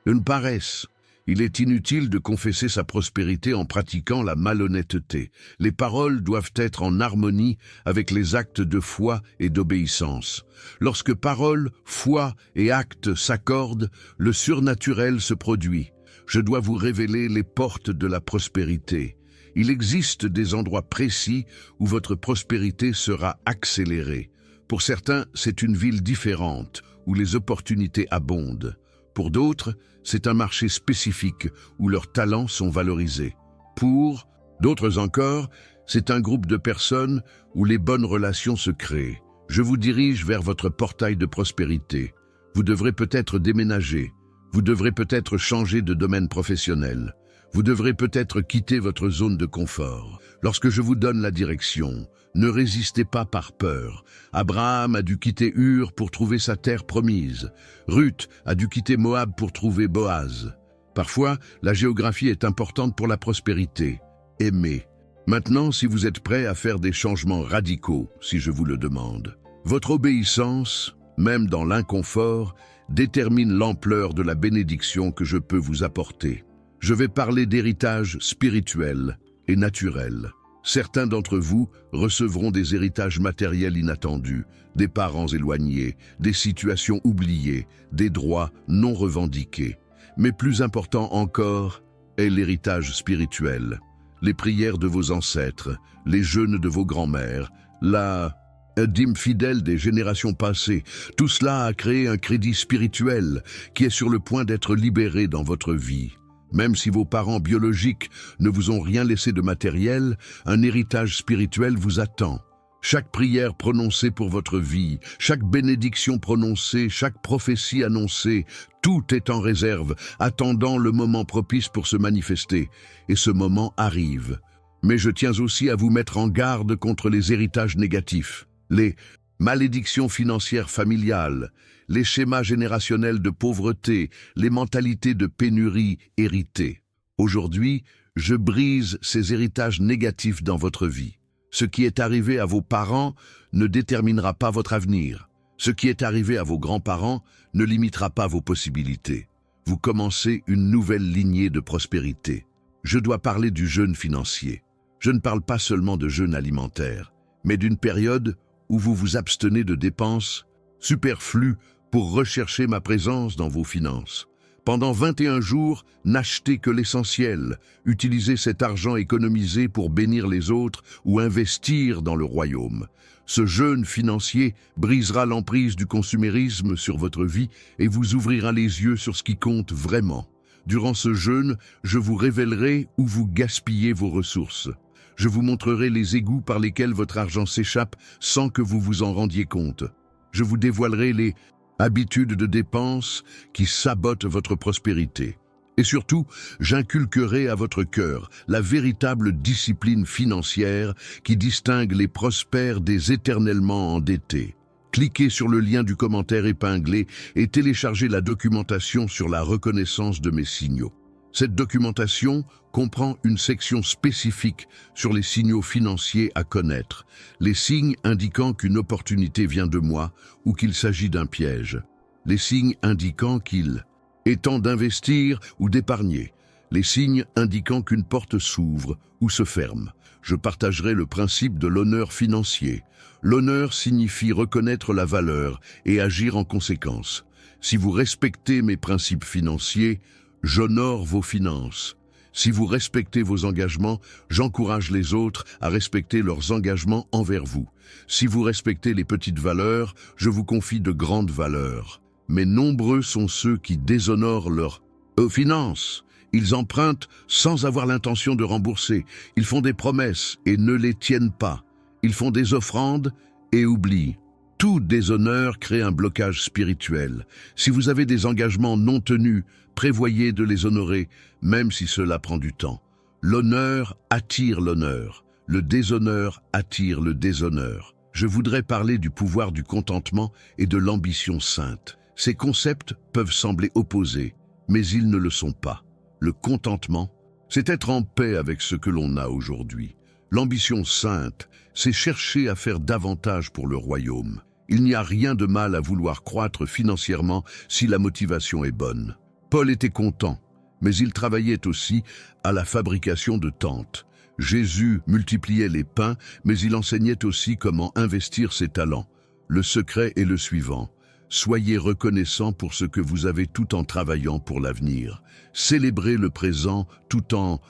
une paresse. Il est inutile de confesser sa prospérité en pratiquant la malhonnêteté. Les paroles doivent être en harmonie avec les actes de foi et d'obéissance. Lorsque parole, foi et actes s'accordent, le surnaturel se produit. Je dois vous révéler les portes de la prospérité. Il existe des endroits précis où votre prospérité sera accélérée. Pour certains, c'est une ville différente, où les opportunités abondent. Pour d'autres, c'est un marché spécifique où leurs talents sont valorisés. Pour d'autres encore, c'est un groupe de personnes où les bonnes relations se créent. Je vous dirige vers votre portail de prospérité. Vous devrez peut-être déménager. Vous devrez peut-être changer de domaine professionnel. Vous devrez peut-être quitter votre zone de confort. Lorsque je vous donne la direction, ne résistez pas par peur. Abraham a dû quitter Ur pour trouver sa terre promise. Ruth a dû quitter Moab pour trouver Boaz. Parfois, la géographie est importante pour la prospérité. Aimez. Maintenant, si vous êtes prêt à faire des changements radicaux, si je vous le demande, votre obéissance, même dans l'inconfort, détermine l'ampleur de la bénédiction que je peux vous apporter. Je vais parler d'héritage spirituel et naturel. Certains d'entre vous recevront des héritages matériels inattendus, des parents éloignés, des situations oubliées, des droits non revendiqués. Mais plus important encore est l'héritage spirituel. Les prières de vos ancêtres, les jeûnes de vos grands-mères, la dîmes fidèles des générations passées. Tout cela a créé un crédit spirituel qui est sur le point d'être libéré dans votre vie. Même si vos parents biologiques ne vous ont rien laissé de matériel, un héritage spirituel vous attend. Chaque prière prononcée pour votre vie, chaque bénédiction prononcée, chaque prophétie annoncée, tout est en réserve, attendant le moment propice pour se manifester. Et ce moment arrive. Mais je tiens aussi à vous mettre en garde contre les héritages négatifs, les malédictions financières familiales, les schémas générationnels de pauvreté, les mentalités de pénurie héritées. Aujourd'hui, je brise ces héritages négatifs dans votre vie. Ce qui est arrivé à vos parents ne déterminera pas votre avenir. Ce qui est arrivé à vos grands-parents ne limitera pas vos possibilités. Vous commencez une nouvelle lignée de prospérité. Je dois parler du jeûne financier. Je ne parle pas seulement de jeûne alimentaire, mais d'une période où vous vous abstenez de dépenses superflues pour rechercher ma présence dans vos finances. Pendant 21 jours, n'achetez que l'essentiel. Utilisez cet argent économisé pour bénir les autres ou investir dans le royaume. Ce jeûne financier brisera l'emprise du consumérisme sur votre vie et vous ouvrira les yeux sur ce qui compte vraiment. Durant ce jeûne, je vous révélerai où vous gaspillez vos ressources. Je vous montrerai les égouts par lesquels votre argent s'échappe sans que vous vous en rendiez compte. Je vous dévoilerai les habitudes de dépenses qui sabotent votre prospérité. Et surtout, j'inculquerai à votre cœur la véritable discipline financière qui distingue les prospères des éternellement endettés. Cliquez sur le lien du commentaire épinglé et téléchargez la documentation sur la reconnaissance de mes signaux. Cette documentation comprend une section spécifique sur les signaux financiers à connaître, les signes indiquant qu'une opportunité vient de moi ou qu'il s'agit d'un piège, les signes indiquant qu'il est temps d'investir ou d'épargner, les signes indiquant qu'une porte s'ouvre ou se ferme. Je partagerai le principe de l'honneur financier. L'honneur signifie reconnaître la valeur et agir en conséquence. Si vous respectez mes principes financiers, j'honore vos finances. Si vous respectez vos engagements, j'encourage les autres à respecter leurs engagements envers vous. Si vous respectez les petites valeurs, je vous confie de grandes valeurs. Mais nombreux sont ceux qui déshonorent leurs finances. Ils empruntent sans avoir l'intention de rembourser. Ils font des promesses et ne les tiennent pas. Ils font des offrandes et oublient. Tout déshonneur crée un blocage spirituel. Si vous avez des engagements non tenus, prévoyez de les honorer, même si cela prend du temps. L'honneur attire l'honneur. Le déshonneur attire le déshonneur. Je voudrais parler du pouvoir du contentement et de l'ambition sainte. Ces concepts peuvent sembler opposés, mais ils ne le sont pas. Le contentement, c'est être en paix avec ce que l'on a aujourd'hui. L'ambition sainte, c'est chercher à faire davantage pour le royaume. Il n'y a rien de mal à vouloir croître financièrement si la motivation est bonne. Paul était content, mais il travaillait aussi à la fabrication de tentes. Jésus multipliait les pains, mais il enseignait aussi comment investir ses talents. Le secret est le suivant. Soyez reconnaissants pour ce que vous avez tout en travaillant pour l'avenir. Célébrez le présent tout en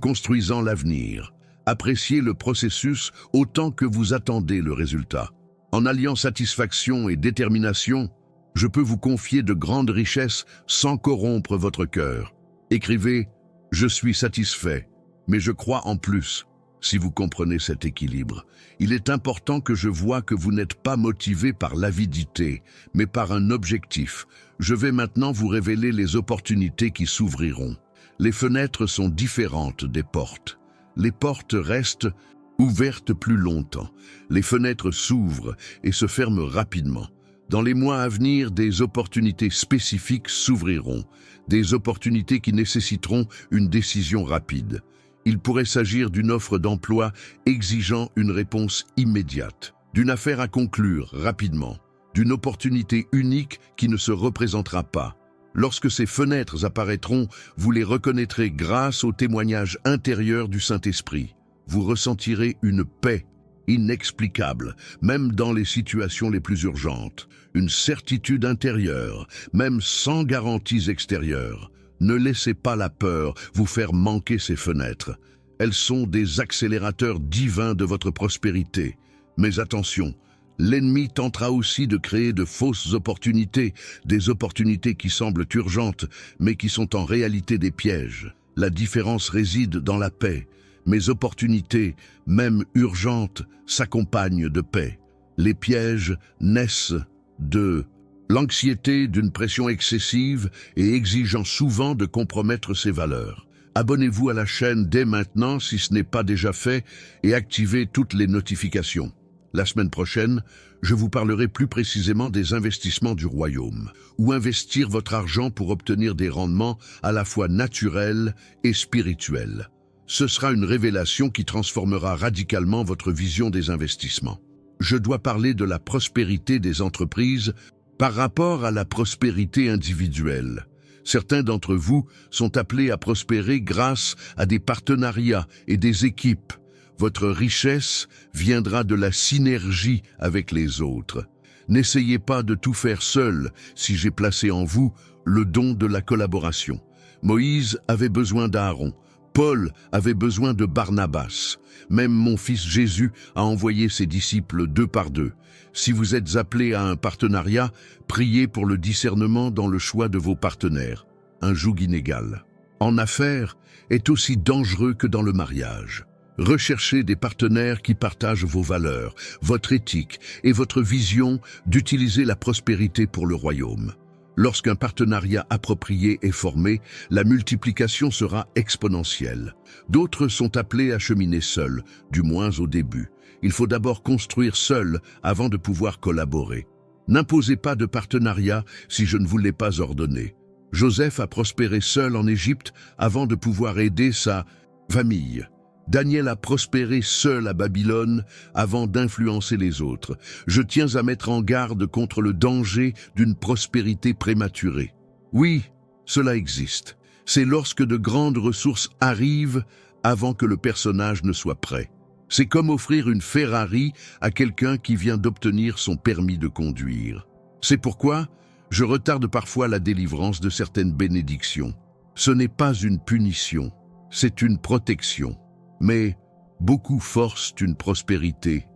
construisant l'avenir. Appréciez le processus autant que vous attendez le résultat. En alliant satisfaction et détermination, je peux vous confier de grandes richesses sans corrompre votre cœur. Écrivez « Je suis satisfait, mais je crois en plus ». Si vous comprenez cet équilibre, il est important que je vois que vous n'êtes pas motivé par l'avidité, mais par un objectif. Je vais maintenant vous révéler les opportunités qui s'ouvriront. Les fenêtres sont différentes des portes. Les portes restent ouvertes plus longtemps. Les fenêtres s'ouvrent et se ferment rapidement. Dans les mois à venir, des opportunités spécifiques s'ouvriront, des opportunités qui nécessiteront une décision rapide. Il pourrait s'agir d'une offre d'emploi exigeant une réponse immédiate, d'une affaire à conclure rapidement, d'une opportunité unique qui ne se représentera pas. Lorsque ces fenêtres apparaîtront, vous les reconnaîtrez grâce au témoignage intérieur du Saint-Esprit. Vous ressentirez une paix inexplicable, même dans les situations les plus urgentes, une certitude intérieure, même sans garanties extérieures. Ne laissez pas la peur vous faire manquer ces fenêtres. Elles sont des accélérateurs divins de votre prospérité. Mais attention, L'ennemi tentera aussi de créer de fausses opportunités, des opportunités qui semblent urgentes, mais qui sont en réalité des pièges. La différence réside dans la paix. Mes opportunités, même urgentes, s'accompagnent de paix. Les pièges naissent de l'anxiété, d'une pression excessive et exigeant souvent de compromettre ses valeurs. Abonnez-vous à la chaîne dès maintenant si ce n'est pas déjà fait et activez toutes les notifications. La semaine prochaine, je vous parlerai plus précisément des investissements du royaume, où investir votre argent pour obtenir des rendements à la fois naturels et spirituels. Ce sera une révélation qui transformera radicalement votre vision des investissements. Je dois parler de la prospérité des entreprises par rapport à la prospérité individuelle. Certains d'entre vous sont appelés à prospérer grâce à des partenariats et des équipes. Votre richesse viendra de la synergie avec les autres. N'essayez pas de tout faire seul si j'ai placé en vous le don de la collaboration. Moïse avait besoin d'Aaron. Paul avait besoin de Barnabas. Même mon fils Jésus a envoyé ses disciples 2 par 2. Si vous êtes appelés à un partenariat, priez pour le discernement dans le choix de vos partenaires. Un joug inégal. En affaires, est aussi dangereux que dans le mariage. Recherchez des partenaires qui partagent vos valeurs, votre éthique et votre vision d'utiliser la prospérité pour le royaume. Lorsqu'un partenariat approprié est formé, la multiplication sera exponentielle. D'autres sont appelés à cheminer seuls, du moins au début. Il faut d'abord construire seul avant de pouvoir collaborer. N'imposez pas de partenariat si je ne vous l'ai pas ordonné. Joseph a prospéré seul en Égypte avant de pouvoir aider sa famille. Daniel a prospéré seul à Babylone avant d'influencer les autres. Je tiens à mettre en garde contre le danger d'une prospérité prématurée. Oui, cela existe. C'est lorsque de grandes ressources arrivent avant que le personnage ne soit prêt. C'est comme offrir une Ferrari à quelqu'un qui vient d'obtenir son permis de conduire. C'est pourquoi je retarde parfois la délivrance de certaines bénédictions. Ce n'est pas une punition, c'est une protection. Mais beaucoup forcent une prospérité,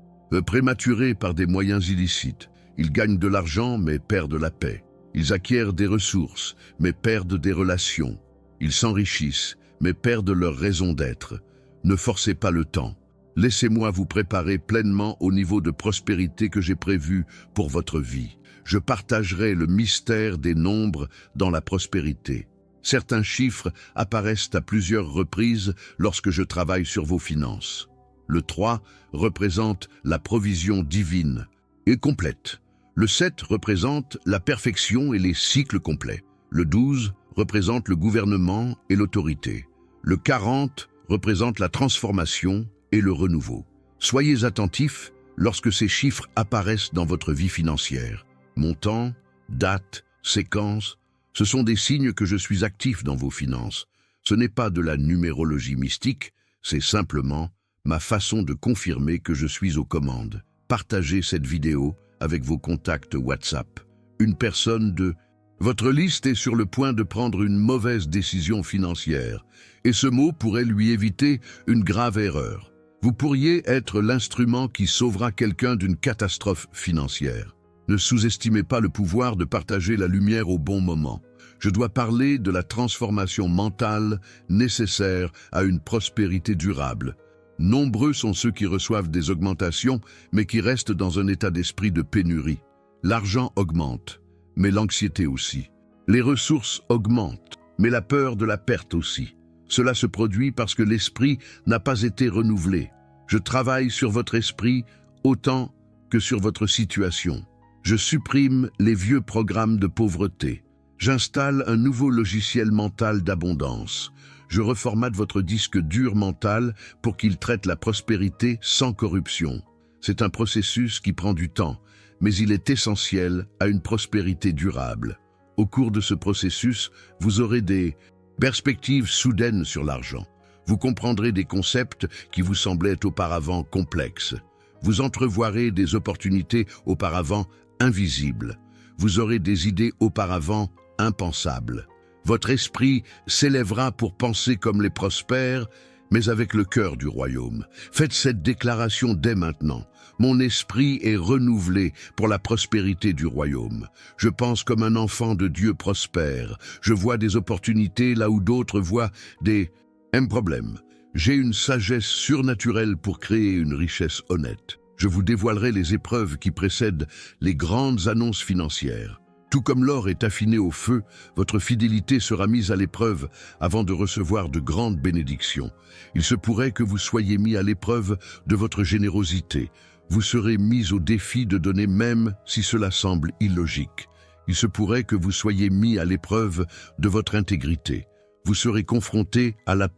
prématurée par des moyens illicites. Ils gagnent de l'argent mais perdent la paix. Ils acquièrent des ressources mais perdent des relations. Ils s'enrichissent mais perdent leur raison d'être. Ne forcez pas le temps. Laissez-moi vous préparer pleinement au niveau de prospérité que j'ai prévu pour votre vie. Je partagerai le mystère des nombres dans la prospérité. Certains chiffres apparaissent à plusieurs reprises lorsque je travaille sur vos finances. Le 3 représente la provision divine et complète. Le 7 représente la perfection et les cycles complets. Le 12 représente le gouvernement et l'autorité. Le 40 représente la transformation et le renouveau. Soyez attentifs lorsque ces chiffres apparaissent dans votre vie financière. Montant, date, séquence, ce sont des signes que je suis actif dans vos finances. Ce n'est pas de la numérologie mystique, c'est simplement ma façon de confirmer que je suis aux commandes. Partagez cette vidéo avec vos contacts WhatsApp. Une personne de votre liste est sur le point de prendre une mauvaise décision financière, et ce mot pourrait lui éviter une grave erreur. Vous pourriez être l'instrument qui sauvera quelqu'un d'une catastrophe financière. Ne sous-estimez pas le pouvoir de partager la lumière au bon moment. Je dois parler de la transformation mentale nécessaire à une prospérité durable. Nombreux sont ceux qui reçoivent des augmentations, mais qui restent dans un état d'esprit de pénurie. L'argent augmente, mais l'anxiété aussi. Les ressources augmentent, mais la peur de la perte aussi. Cela se produit parce que l'esprit n'a pas été renouvelé. Je travaille sur votre esprit autant que sur votre situation. Je supprime les vieux programmes de pauvreté. J'installe un nouveau logiciel mental d'abondance. Je reformate votre disque dur mental pour qu'il traite la prospérité sans corruption. C'est un processus qui prend du temps, mais il est essentiel à une prospérité durable. Au cours de ce processus, vous aurez des perspectives soudaines sur l'argent. Vous comprendrez des concepts qui vous semblaient auparavant complexes. Vous entrevoirez des opportunités auparavant invisibles. Vous aurez des idées auparavant impensables. Votre esprit s'élèvera pour penser comme les prospères, mais avec le cœur du royaume. Faites cette déclaration dès maintenant. Mon esprit est renouvelé pour la prospérité du royaume. Je pense comme un enfant de Dieu prospère. Je vois des opportunités là où d'autres voient des problèmes. J'ai une sagesse surnaturelle pour créer une richesse honnête. Je vous dévoilerai les épreuves qui précèdent les grandes annonces financières. Tout comme l'or est affiné au feu, votre fidélité sera mise à l'épreuve avant de recevoir de grandes bénédictions. Il se pourrait que vous soyez mis à l'épreuve de votre générosité. Vous serez mis au défi de donner même si cela semble illogique. Il se pourrait que vous soyez mis à l'épreuve de votre intégrité. Vous serez confronté à la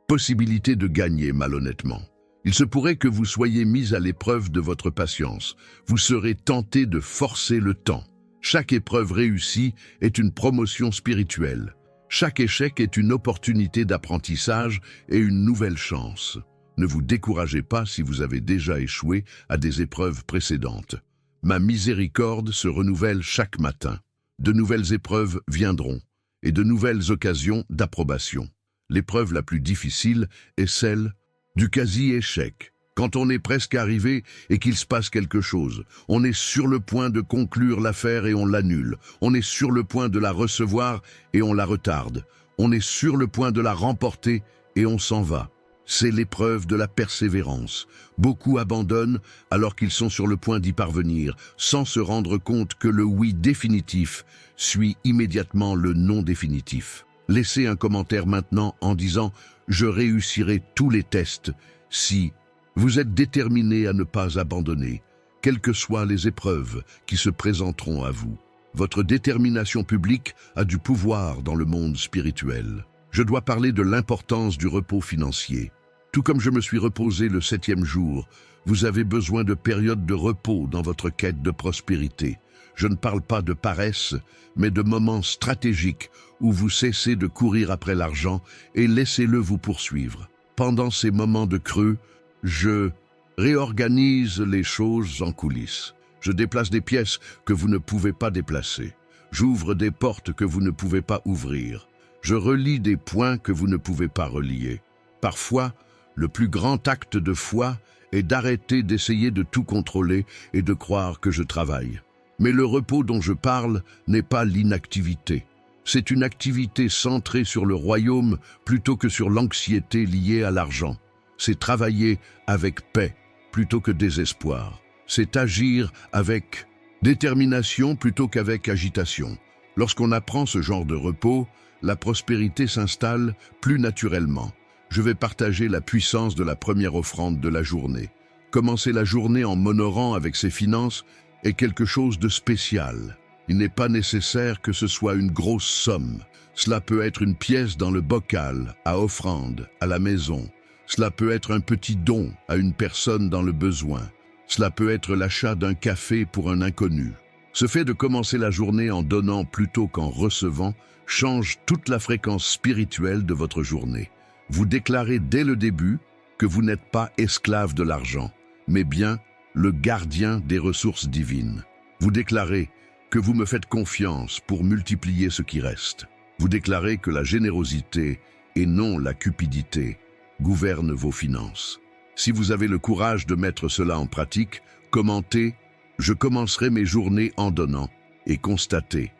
possibilité de gagner malhonnêtement. Il se pourrait que vous soyez mis à l'épreuve de votre patience. Vous serez tenté de forcer le temps. Chaque épreuve réussie est une promotion spirituelle. Chaque échec est une opportunité d'apprentissage et une nouvelle chance. Ne vous découragez pas si vous avez déjà échoué à des épreuves précédentes. Ma miséricorde se renouvelle chaque matin. De nouvelles épreuves viendront et de nouvelles occasions d'approbation. L'épreuve la plus difficile est celle du quasi-échec. Quand on est presque arrivé et qu'il se passe quelque chose, on est sur le point de conclure l'affaire et on l'annule. On est sur le point de la recevoir et on la retarde. On est sur le point de la remporter et on s'en va. C'est l'épreuve de la persévérance. Beaucoup abandonnent alors qu'ils sont sur le point d'y parvenir, sans se rendre compte que le oui définitif suit immédiatement le non définitif. Laissez un commentaire maintenant en disant « Je réussirai tous les tests » si vous êtes déterminé à ne pas abandonner, quelles que soient les épreuves qui se présenteront à vous. Votre détermination publique a du pouvoir dans le monde spirituel. Je dois parler de l'importance du repos financier. Tout comme je me suis reposé le 7e jour, vous avez besoin de périodes de repos dans votre quête de prospérité. Je ne parle pas de paresse, mais de moments stratégiques où vous cessez de courir après l'argent et laissez-le vous poursuivre. Pendant ces moments de creux, je réorganise les choses en coulisses. Je déplace des pièces que vous ne pouvez pas déplacer. J'ouvre des portes que vous ne pouvez pas ouvrir. Je relie des points que vous ne pouvez pas relier. Parfois, le plus grand acte de foi est d'arrêter d'essayer de tout contrôler et de croire que je travaille. Mais le repos dont je parle n'est pas l'inactivité. C'est une activité centrée sur le royaume plutôt que sur l'anxiété liée à l'argent. C'est travailler avec paix plutôt que désespoir. C'est agir avec détermination plutôt qu'avec agitation. Lorsqu'on apprend ce genre de repos, la prospérité s'installe plus naturellement. Je vais partager la puissance de la première offrande de la journée. Commencer la journée en m'honorant avec ses finances est quelque chose de spécial. Il n'est pas nécessaire que ce soit une grosse somme. Cela peut être une pièce dans le bocal, à offrande, à la maison. Cela peut être un petit don à une personne dans le besoin. Cela peut être l'achat d'un café pour un inconnu. Ce fait de commencer la journée en donnant plutôt qu'en recevant change toute la fréquence spirituelle de votre journée. Vous déclarez dès le début que vous n'êtes pas esclave de l'argent, mais bien le gardien des ressources divines. Vous déclarez que vous me faites confiance pour multiplier ce qui reste. Vous déclarez que la générosité et non la cupidité gouverne vos finances. Si vous avez le courage de mettre cela en pratique, commentez « Je commencerai mes journées en donnant » et constatez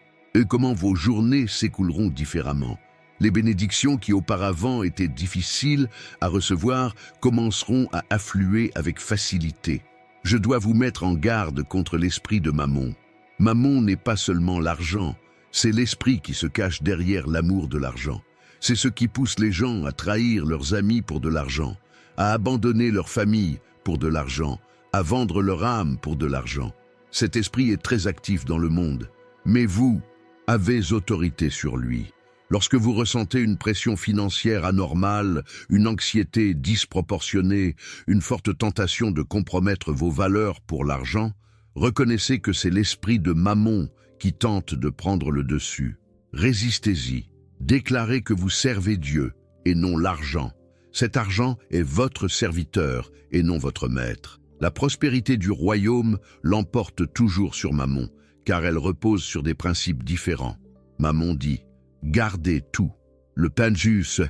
comment vos journées s'écouleront différemment. Les bénédictions qui auparavant étaient difficiles à recevoir commenceront à affluer avec facilité. Je dois vous mettre en garde contre l'esprit de Mammon. Mammon n'est pas seulement l'argent, c'est l'esprit qui se cache derrière l'amour de l'argent. C'est ce qui pousse les gens à trahir leurs amis pour de l'argent, à abandonner leur famille pour de l'argent, à vendre leur âme pour de l'argent. Cet esprit est très actif dans le monde, mais vous avez autorité sur lui. Lorsque vous ressentez une pression financière anormale, une anxiété disproportionnée, une forte tentation de compromettre vos valeurs pour l'argent, reconnaissez que c'est l'esprit de Mammon qui tente de prendre le dessus. Résistez-y. Déclarez que vous servez Dieu et non l'argent. Cet argent est votre serviteur et non votre maître. La prospérité du royaume l'emporte toujours sur Mammon, car elle repose sur des principes différents. Mammon dit « Gardez tout ». Le Penjus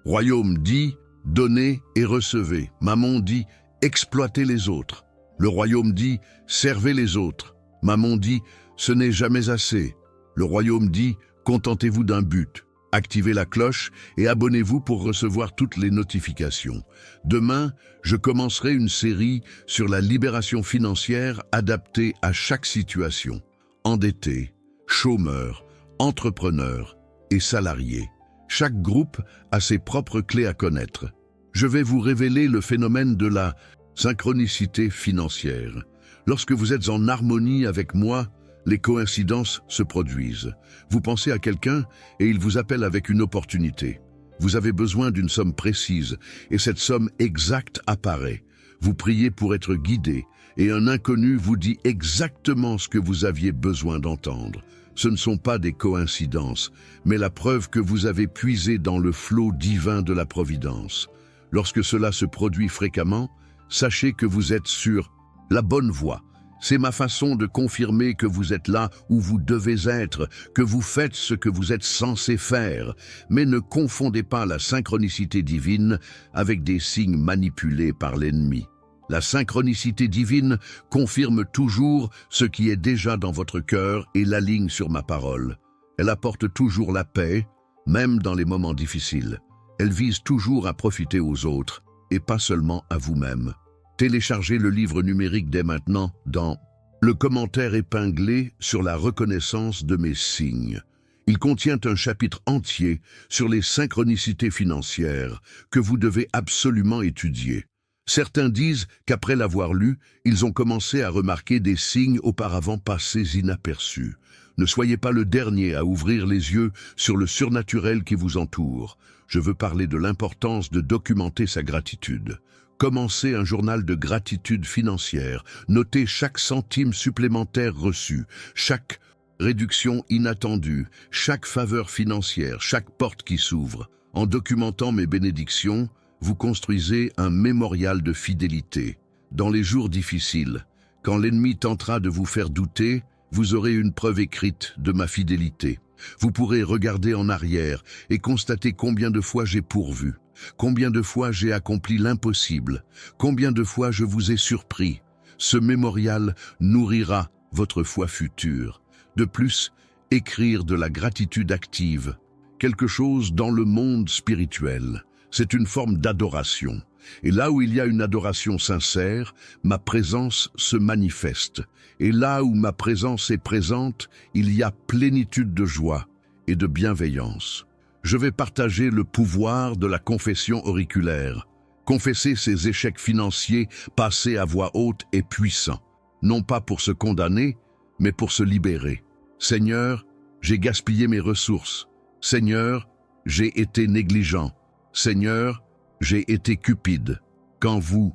royaume dit « donnez et recevez. Mammon dit, exploitez les autres. Le royaume dit, servez les autres. Mammon dit, ce n'est jamais assez. Le royaume dit, contentez-vous d'un but. Activez la cloche et abonnez-vous pour recevoir toutes les notifications. Demain, je commencerai une série sur la libération financière adaptée à chaque situation. Endetté, chômeur, entrepreneur et salarié. Chaque groupe a ses propres clés à connaître. Je vais vous révéler le phénomène de la synchronicité financière. Lorsque vous êtes en harmonie avec moi, les coïncidences se produisent. Vous pensez à quelqu'un et il vous appelle avec une opportunité. Vous avez besoin d'une somme précise et cette somme exacte apparaît. Vous priez pour être guidé et un inconnu vous dit exactement ce que vous aviez besoin d'entendre. Ce ne sont pas des coïncidences, mais la preuve que vous avez puisé dans le flot divin de la providence. Lorsque cela se produit fréquemment, sachez que vous êtes sur la bonne voie. C'est ma façon de confirmer que vous êtes là où vous devez être, que vous faites ce que vous êtes censé faire. Mais ne confondez pas la synchronicité divine avec des signes manipulés par l'ennemi. La synchronicité divine confirme toujours ce qui est déjà dans votre cœur et l'aligne sur ma parole. Elle apporte toujours la paix, même dans les moments difficiles. Elle vise toujours à profiter aux autres et pas seulement à vous-même. Téléchargez le livre numérique dès maintenant dans le commentaire épinglé sur la reconnaissance de mes signes. Il contient un chapitre entier sur les synchronicités financières que vous devez absolument étudier. Certains disent qu'après l'avoir lu, ils ont commencé à remarquer des signes auparavant passés inaperçus. Ne soyez pas le dernier à ouvrir les yeux sur le surnaturel qui vous entoure. Je veux parler de l'importance de documenter sa gratitude. Commencez un journal de gratitude financière. Notez chaque centime supplémentaire reçu, chaque réduction inattendue, chaque faveur financière, chaque porte qui s'ouvre. En documentant mes bénédictions, vous construisez un mémorial de fidélité. Dans les jours difficiles, quand l'ennemi tentera de vous faire douter, vous aurez une preuve écrite de ma fidélité. Vous pourrez regarder en arrière et constater combien de fois j'ai pourvu, combien de fois j'ai accompli l'impossible, combien de fois je vous ai surpris. Ce mémorial nourrira votre foi future. De plus, écrire de la gratitude active, quelque chose dans le monde spirituel. C'est une forme d'adoration. Et là où il y a une adoration sincère, ma présence se manifeste. Et là où ma présence est présente, il y a plénitude de joie et de bienveillance. Je vais partager le pouvoir de la confession auriculaire. Confesser ses échecs financiers passés à voix haute est puissant. Non pas pour se condamner, mais pour se libérer. Seigneur, j'ai gaspillé mes ressources. Seigneur, j'ai été négligent. Seigneur, j'ai été cupide. Quand vous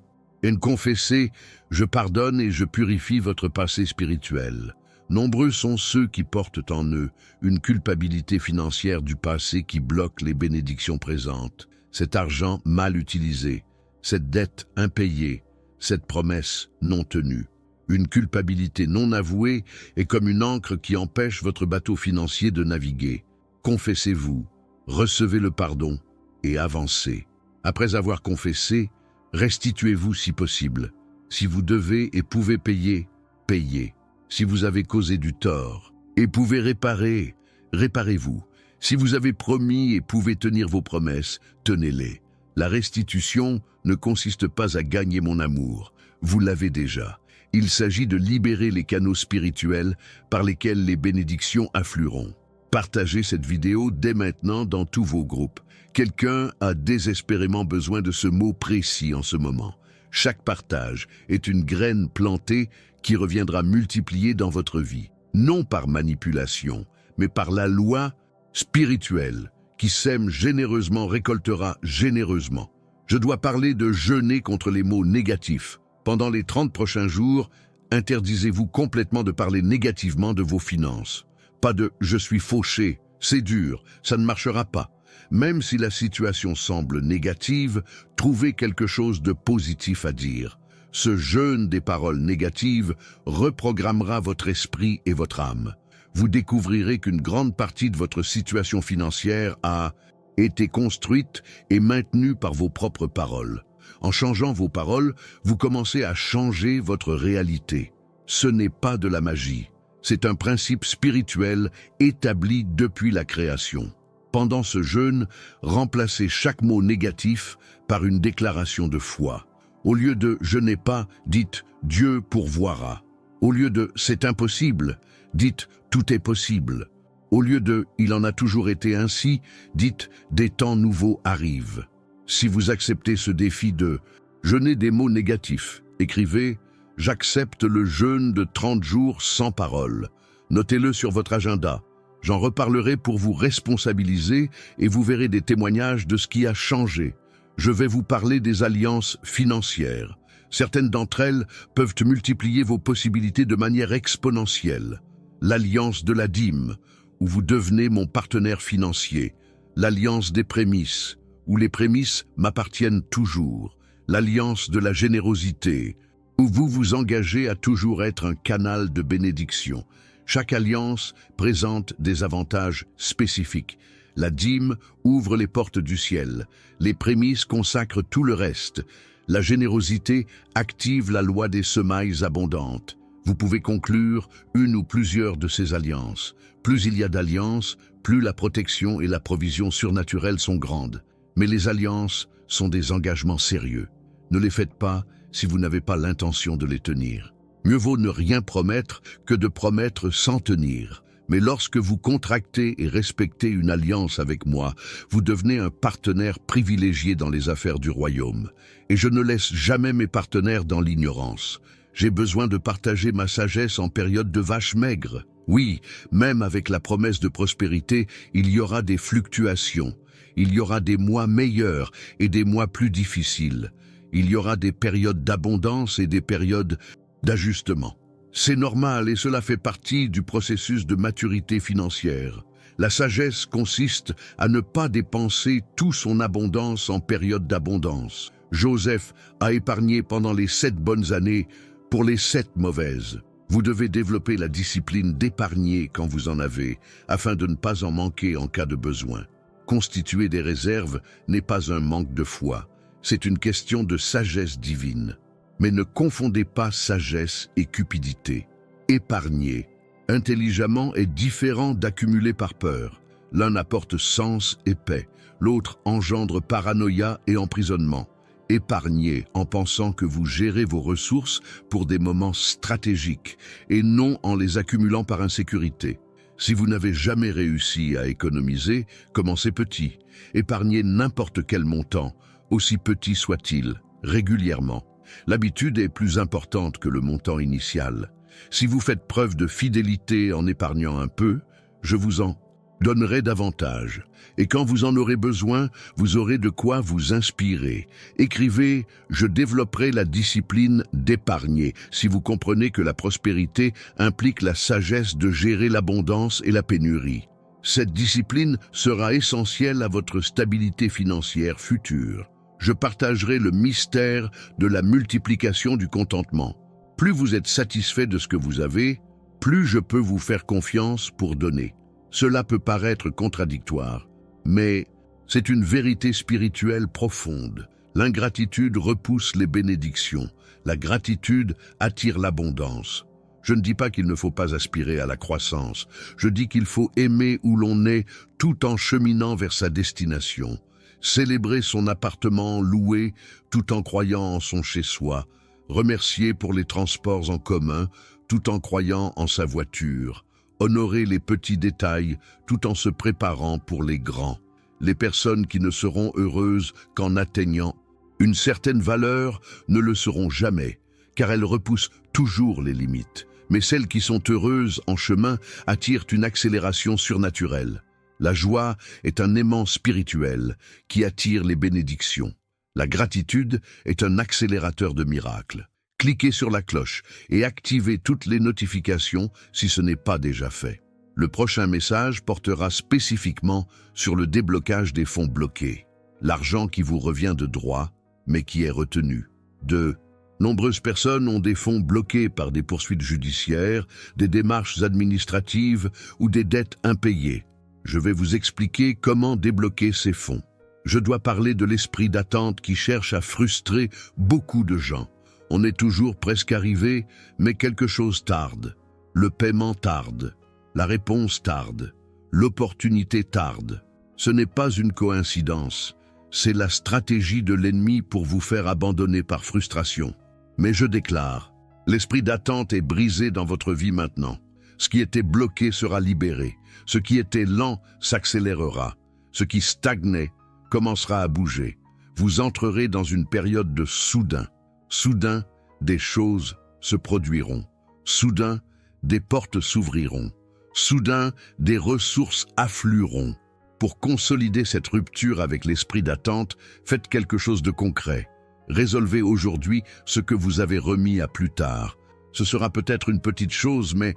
confessez, je pardonne et je purifie votre passé spirituel. Nombreux sont ceux qui portent en eux une culpabilité financière du passé qui bloque les bénédictions présentes. Cet argent mal utilisé, cette dette impayée, cette promesse non tenue. Une culpabilité non avouée est comme une ancre qui empêche votre bateau financier de naviguer. Confessez-vous, recevez le pardon et avancez. Après avoir confessé, restituez-vous si possible. Si vous devez et pouvez payer, payez. Si vous avez causé du tort et pouvez réparer, réparez-vous. Si vous avez promis et pouvez tenir vos promesses, tenez-les. La restitution ne consiste pas à gagner mon amour. Vous l'avez déjà. Il s'agit de libérer les canaux spirituels par lesquels les bénédictions afflueront. Partagez cette vidéo dès maintenant dans tous vos groupes. Quelqu'un a désespérément besoin de ce mot précis en ce moment. Chaque partage est une graine plantée qui reviendra multipliée dans votre vie. Non par manipulation, mais par la loi spirituelle qui sème généreusement récoltera généreusement. Je dois parler de jeûner contre les mots négatifs. Pendant les 30 prochains jours, interdisez-vous complètement de parler négativement de vos finances. Pas de « je suis fauché », c'est dur, ça ne marchera pas. Même si la situation semble négative, trouvez quelque chose de positif à dire. Ce jeûne des paroles négatives reprogrammera votre esprit et votre âme. Vous découvrirez qu'une grande partie de votre situation financière a été construite et maintenue par vos propres paroles. En changeant vos paroles, vous commencez à changer votre réalité. Ce n'est pas de la magie, c'est un principe spirituel établi depuis la création. Pendant ce jeûne, remplacez chaque mot négatif par une déclaration de foi. Au lieu de « je n'ai pas », dites « Dieu pourvoira ». Au lieu de « c'est impossible », dites « tout est possible ». Au lieu de « il en a toujours été ainsi », dites « des temps nouveaux arrivent ». Si vous acceptez ce défi de « jeûner des mots négatifs », écrivez « j'accepte le jeûne de 30 jours sans parole ». Notez-le sur votre agenda. J'en reparlerai pour vous responsabiliser et vous verrez des témoignages de ce qui a changé. Je vais vous parler des alliances financières. Certaines d'entre elles peuvent multiplier vos possibilités de manière exponentielle. L'alliance de la dîme, où vous devenez mon partenaire financier. L'alliance des prémices, où les prémices m'appartiennent toujours. L'alliance de la générosité, où vous vous engagez à toujours être un canal de bénédiction. Chaque alliance présente des avantages spécifiques. La dîme ouvre les portes du ciel. Les prémices consacrent tout le reste. La générosité active la loi des semailles abondantes. Vous pouvez conclure une ou plusieurs de ces alliances. Plus il y a d'alliances, plus la protection et la provision surnaturelle sont grandes. Mais les alliances sont des engagements sérieux. Ne les faites pas si vous n'avez pas l'intention de les tenir. Mieux vaut ne rien promettre que de promettre sans tenir. Mais lorsque vous contractez et respectez une alliance avec moi, vous devenez un partenaire privilégié dans les affaires du royaume. Et je ne laisse jamais mes partenaires dans l'ignorance. J'ai besoin de partager ma sagesse en période de vaches maigres. Oui, même avec la promesse de prospérité, il y aura des fluctuations. Il y aura des mois meilleurs et des mois plus difficiles. Il y aura des périodes d'abondance et des périodes d'ajustement. C'est normal et cela fait partie du processus de maturité financière. La sagesse consiste à ne pas dépenser toute son abondance en période d'abondance. Joseph a épargné pendant les 7 bonnes années pour les 7 mauvaises. Vous devez développer la discipline d'épargner quand vous en avez, afin de ne pas en manquer en cas de besoin. Constituer des réserves n'est pas un manque de foi, c'est une question de sagesse divine. Mais ne confondez pas sagesse et cupidité. Épargner intelligemment est différent d'accumuler par peur. L'un apporte sens et paix, l'autre engendre paranoïa et emprisonnement. Épargnez en pensant que vous gérez vos ressources pour des moments stratégiques et non en les accumulant par insécurité. Si vous n'avez jamais réussi à économiser, commencez petit. Épargnez n'importe quel montant, aussi petit soit-il, régulièrement. L'habitude est plus importante que le montant initial. Si vous faites preuve de fidélité en épargnant un peu, je vous en donnerai davantage. Et quand vous en aurez besoin, vous aurez de quoi vous inspirer. Écrivez « Je développerai la discipline d'épargner » si vous comprenez que la prospérité implique la sagesse de gérer l'abondance et la pénurie. Cette discipline sera essentielle à votre stabilité financière future. Je partagerai le mystère de la multiplication du contentement. Plus vous êtes satisfait de ce que vous avez, plus je peux vous faire confiance pour donner. Cela peut paraître contradictoire, mais c'est une vérité spirituelle profonde. L'ingratitude repousse les bénédictions. La gratitude attire l'abondance. Je ne dis pas qu'il ne faut pas aspirer à la croissance. Je dis qu'il faut aimer où l'on est tout en cheminant vers sa destination. Célébrer son appartement loué tout en croyant en son chez-soi, remercier pour les transports en commun tout en croyant en sa voiture, honorer les petits détails tout en se préparant pour les grands. Les personnes qui ne seront heureuses qu'en atteignant une certaine valeur ne le seront jamais, car elles repoussent toujours les limites. Mais celles qui sont heureuses en chemin attirent une accélération surnaturelle. La joie est un aimant spirituel qui attire les bénédictions. La gratitude est un accélérateur de miracles. Cliquez sur la cloche et activez toutes les notifications si ce n'est pas déjà fait. Le prochain message portera spécifiquement sur le déblocage des fonds bloqués, l'argent qui vous revient de droit, mais qui est retenu. De nombreuses personnes ont des fonds bloqués par des poursuites judiciaires, des démarches administratives ou des dettes impayées. Je vais vous expliquer comment débloquer ces fonds. Je dois parler de l'esprit d'attente qui cherche à frustrer beaucoup de gens. On est toujours presque arrivé, mais quelque chose tarde. Le paiement tarde. La réponse tarde. L'opportunité tarde. Ce n'est pas une coïncidence. C'est la stratégie de l'ennemi pour vous faire abandonner par frustration. Mais je déclare, l'esprit d'attente est brisé dans votre vie maintenant. Ce qui était bloqué sera libéré. Ce qui était lent s'accélérera. Ce qui stagnait commencera à bouger. Vous entrerez dans une période de soudain. Soudain, des choses se produiront. Soudain, des portes s'ouvriront. Soudain, des ressources afflueront. Pour consolider cette rupture avec l'esprit d'attente, faites quelque chose de concret. Résolvez aujourd'hui ce que vous avez remis à plus tard. Ce sera peut-être une petite chose, mais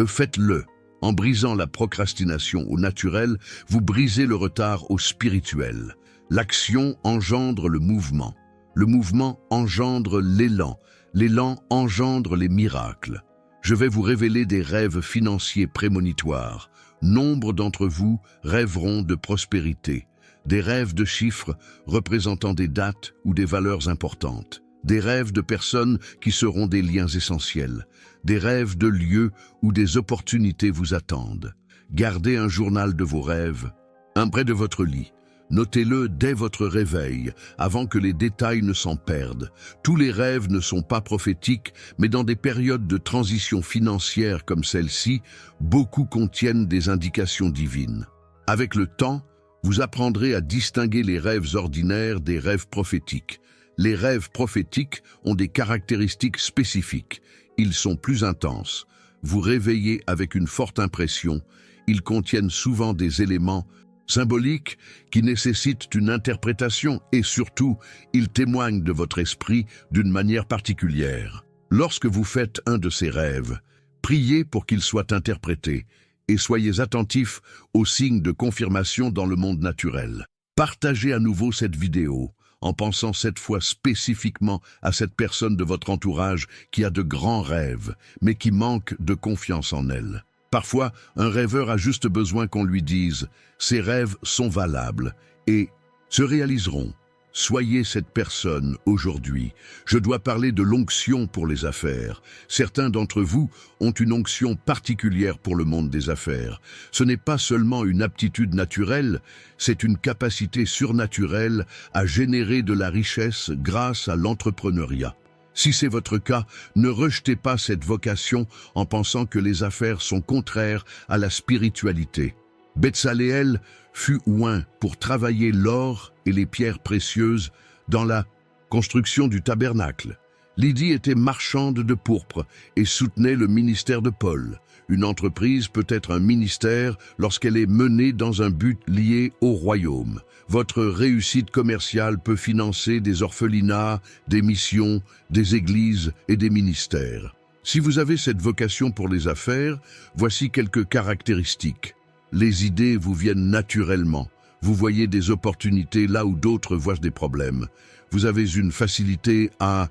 faites-le. En brisant la procrastination au naturel, vous brisez le retard au spirituel. L'action engendre le mouvement engendre l'élan. L'élan engendre les miracles. Je vais vous révéler des rêves financiers prémonitoires. Nombre d'entre vous rêveront de prospérité. Des rêves de chiffres représentant des dates ou des valeurs importantes. Des rêves de personnes qui seront des liens essentiels. Des rêves de lieux où des opportunités vous attendent. Gardez un journal de vos rêves, un près de votre lit. Notez-le dès votre réveil, avant que les détails ne s'en perdent. Tous les rêves ne sont pas prophétiques, mais dans des périodes de transition financière comme celle-ci, beaucoup contiennent des indications divines. Avec le temps, vous apprendrez à distinguer les rêves ordinaires des rêves prophétiques. Les rêves prophétiques ont des caractéristiques spécifiques. Ils sont plus intenses. Vous réveillez avec une forte impression. Ils contiennent souvent des éléments symboliques qui nécessitent une interprétation et surtout, ils témoignent de votre esprit d'une manière particulière. Lorsque vous faites un de ces rêves, priez pour qu'il soit interprété et soyez attentifs aux signes de confirmation dans le monde naturel. Partagez à nouveau cette vidéo en pensant cette fois spécifiquement à cette personne de votre entourage qui a de grands rêves, mais qui manque de confiance en elle. Parfois, un rêveur a juste besoin qu'on lui dise « Ces rêves sont valables et se réaliseront ». Soyez cette personne aujourd'hui. Je dois parler de l'onction pour les affaires. Certains d'entre vous ont une onction particulière pour le monde des affaires. Ce n'est pas seulement une aptitude naturelle, c'est une capacité surnaturelle à générer de la richesse grâce à l'entrepreneuriat. Si c'est votre cas, ne rejetez pas cette vocation en pensant que les affaires sont contraires à la spiritualité. Betsaléel fut oint pour travailler l'or et les pierres précieuses dans la construction du tabernacle. Lydie était marchande de pourpre et soutenait le ministère de Paul. Une entreprise peut être un ministère lorsqu'elle est menée dans un but lié au royaume. Votre réussite commerciale peut financer des orphelinats, des missions, des églises et des ministères. Si vous avez cette vocation pour les affaires, voici quelques caractéristiques. Les idées vous viennent naturellement. Vous voyez des opportunités là où d'autres voient des problèmes. Vous avez une facilité à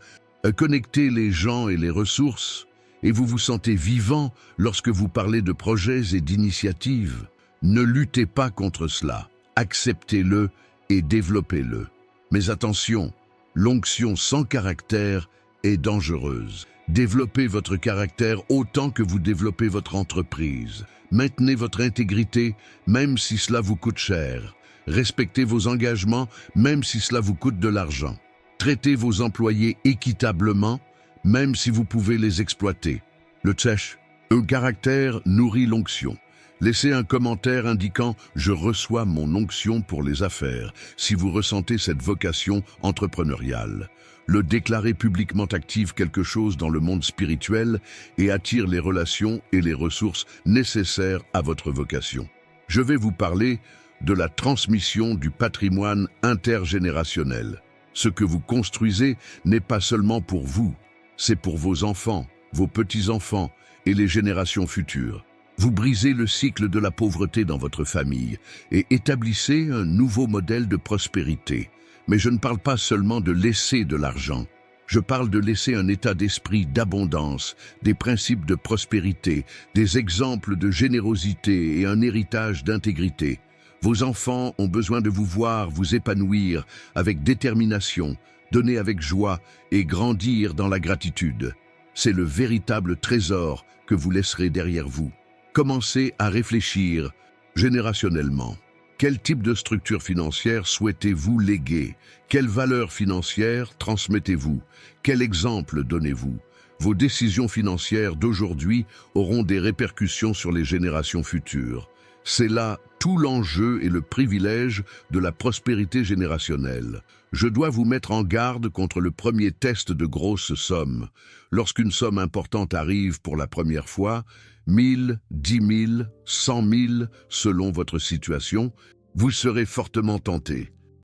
connecter les gens et les ressources, et vous vous sentez vivant lorsque vous parlez de projets et d'initiatives. Ne luttez pas contre cela. Acceptez-le et développez-le. Mais attention, l'onction sans caractère est dangereuse. Développez votre caractère autant que vous développez votre entreprise. Maintenez votre intégrité, même si cela vous coûte cher. Respectez vos engagements, même si cela vous coûte de l'argent. Traitez vos employés équitablement, même si vous pouvez les exploiter. Le tchèche, un caractère nourrit l'onction. Laissez un commentaire indiquant « Je reçois mon onction pour les affaires » si vous ressentez cette vocation entrepreneuriale. Le déclarer publiquement active quelque chose dans le monde spirituel et attire les relations et les ressources nécessaires à votre vocation. Je vais vous parler de la transmission du patrimoine intergénérationnel. Ce que vous construisez n'est pas seulement pour vous, c'est pour vos enfants, vos petits-enfants et les générations futures. Vous brisez le cycle de la pauvreté dans votre famille et établissez un nouveau modèle de prospérité. Mais je ne parle pas seulement de laisser de l'argent. Je parle de laisser un état d'esprit d'abondance, des principes de prospérité, des exemples de générosité et un héritage d'intégrité. Vos enfants ont besoin de vous voir vous épanouir avec détermination, donner avec joie et grandir dans la gratitude. C'est le véritable trésor que vous laisserez derrière vous. Commencez à réfléchir générationnellement. Quel type de structure financière souhaitez-vous léguer? Quelles valeurs financières transmettez-vous? Quel exemple donnez-vous? Vos décisions financières d'aujourd'hui auront des répercussions sur les générations futures. C'est là tout l'enjeu et le privilège de la prospérité générationnelle. Je dois vous mettre en garde contre le premier test de grosses sommes. Lorsqu'une somme importante arrive pour la première fois, 1000, 10 000, 100 000, selon votre situation, vous serez fortement tenté.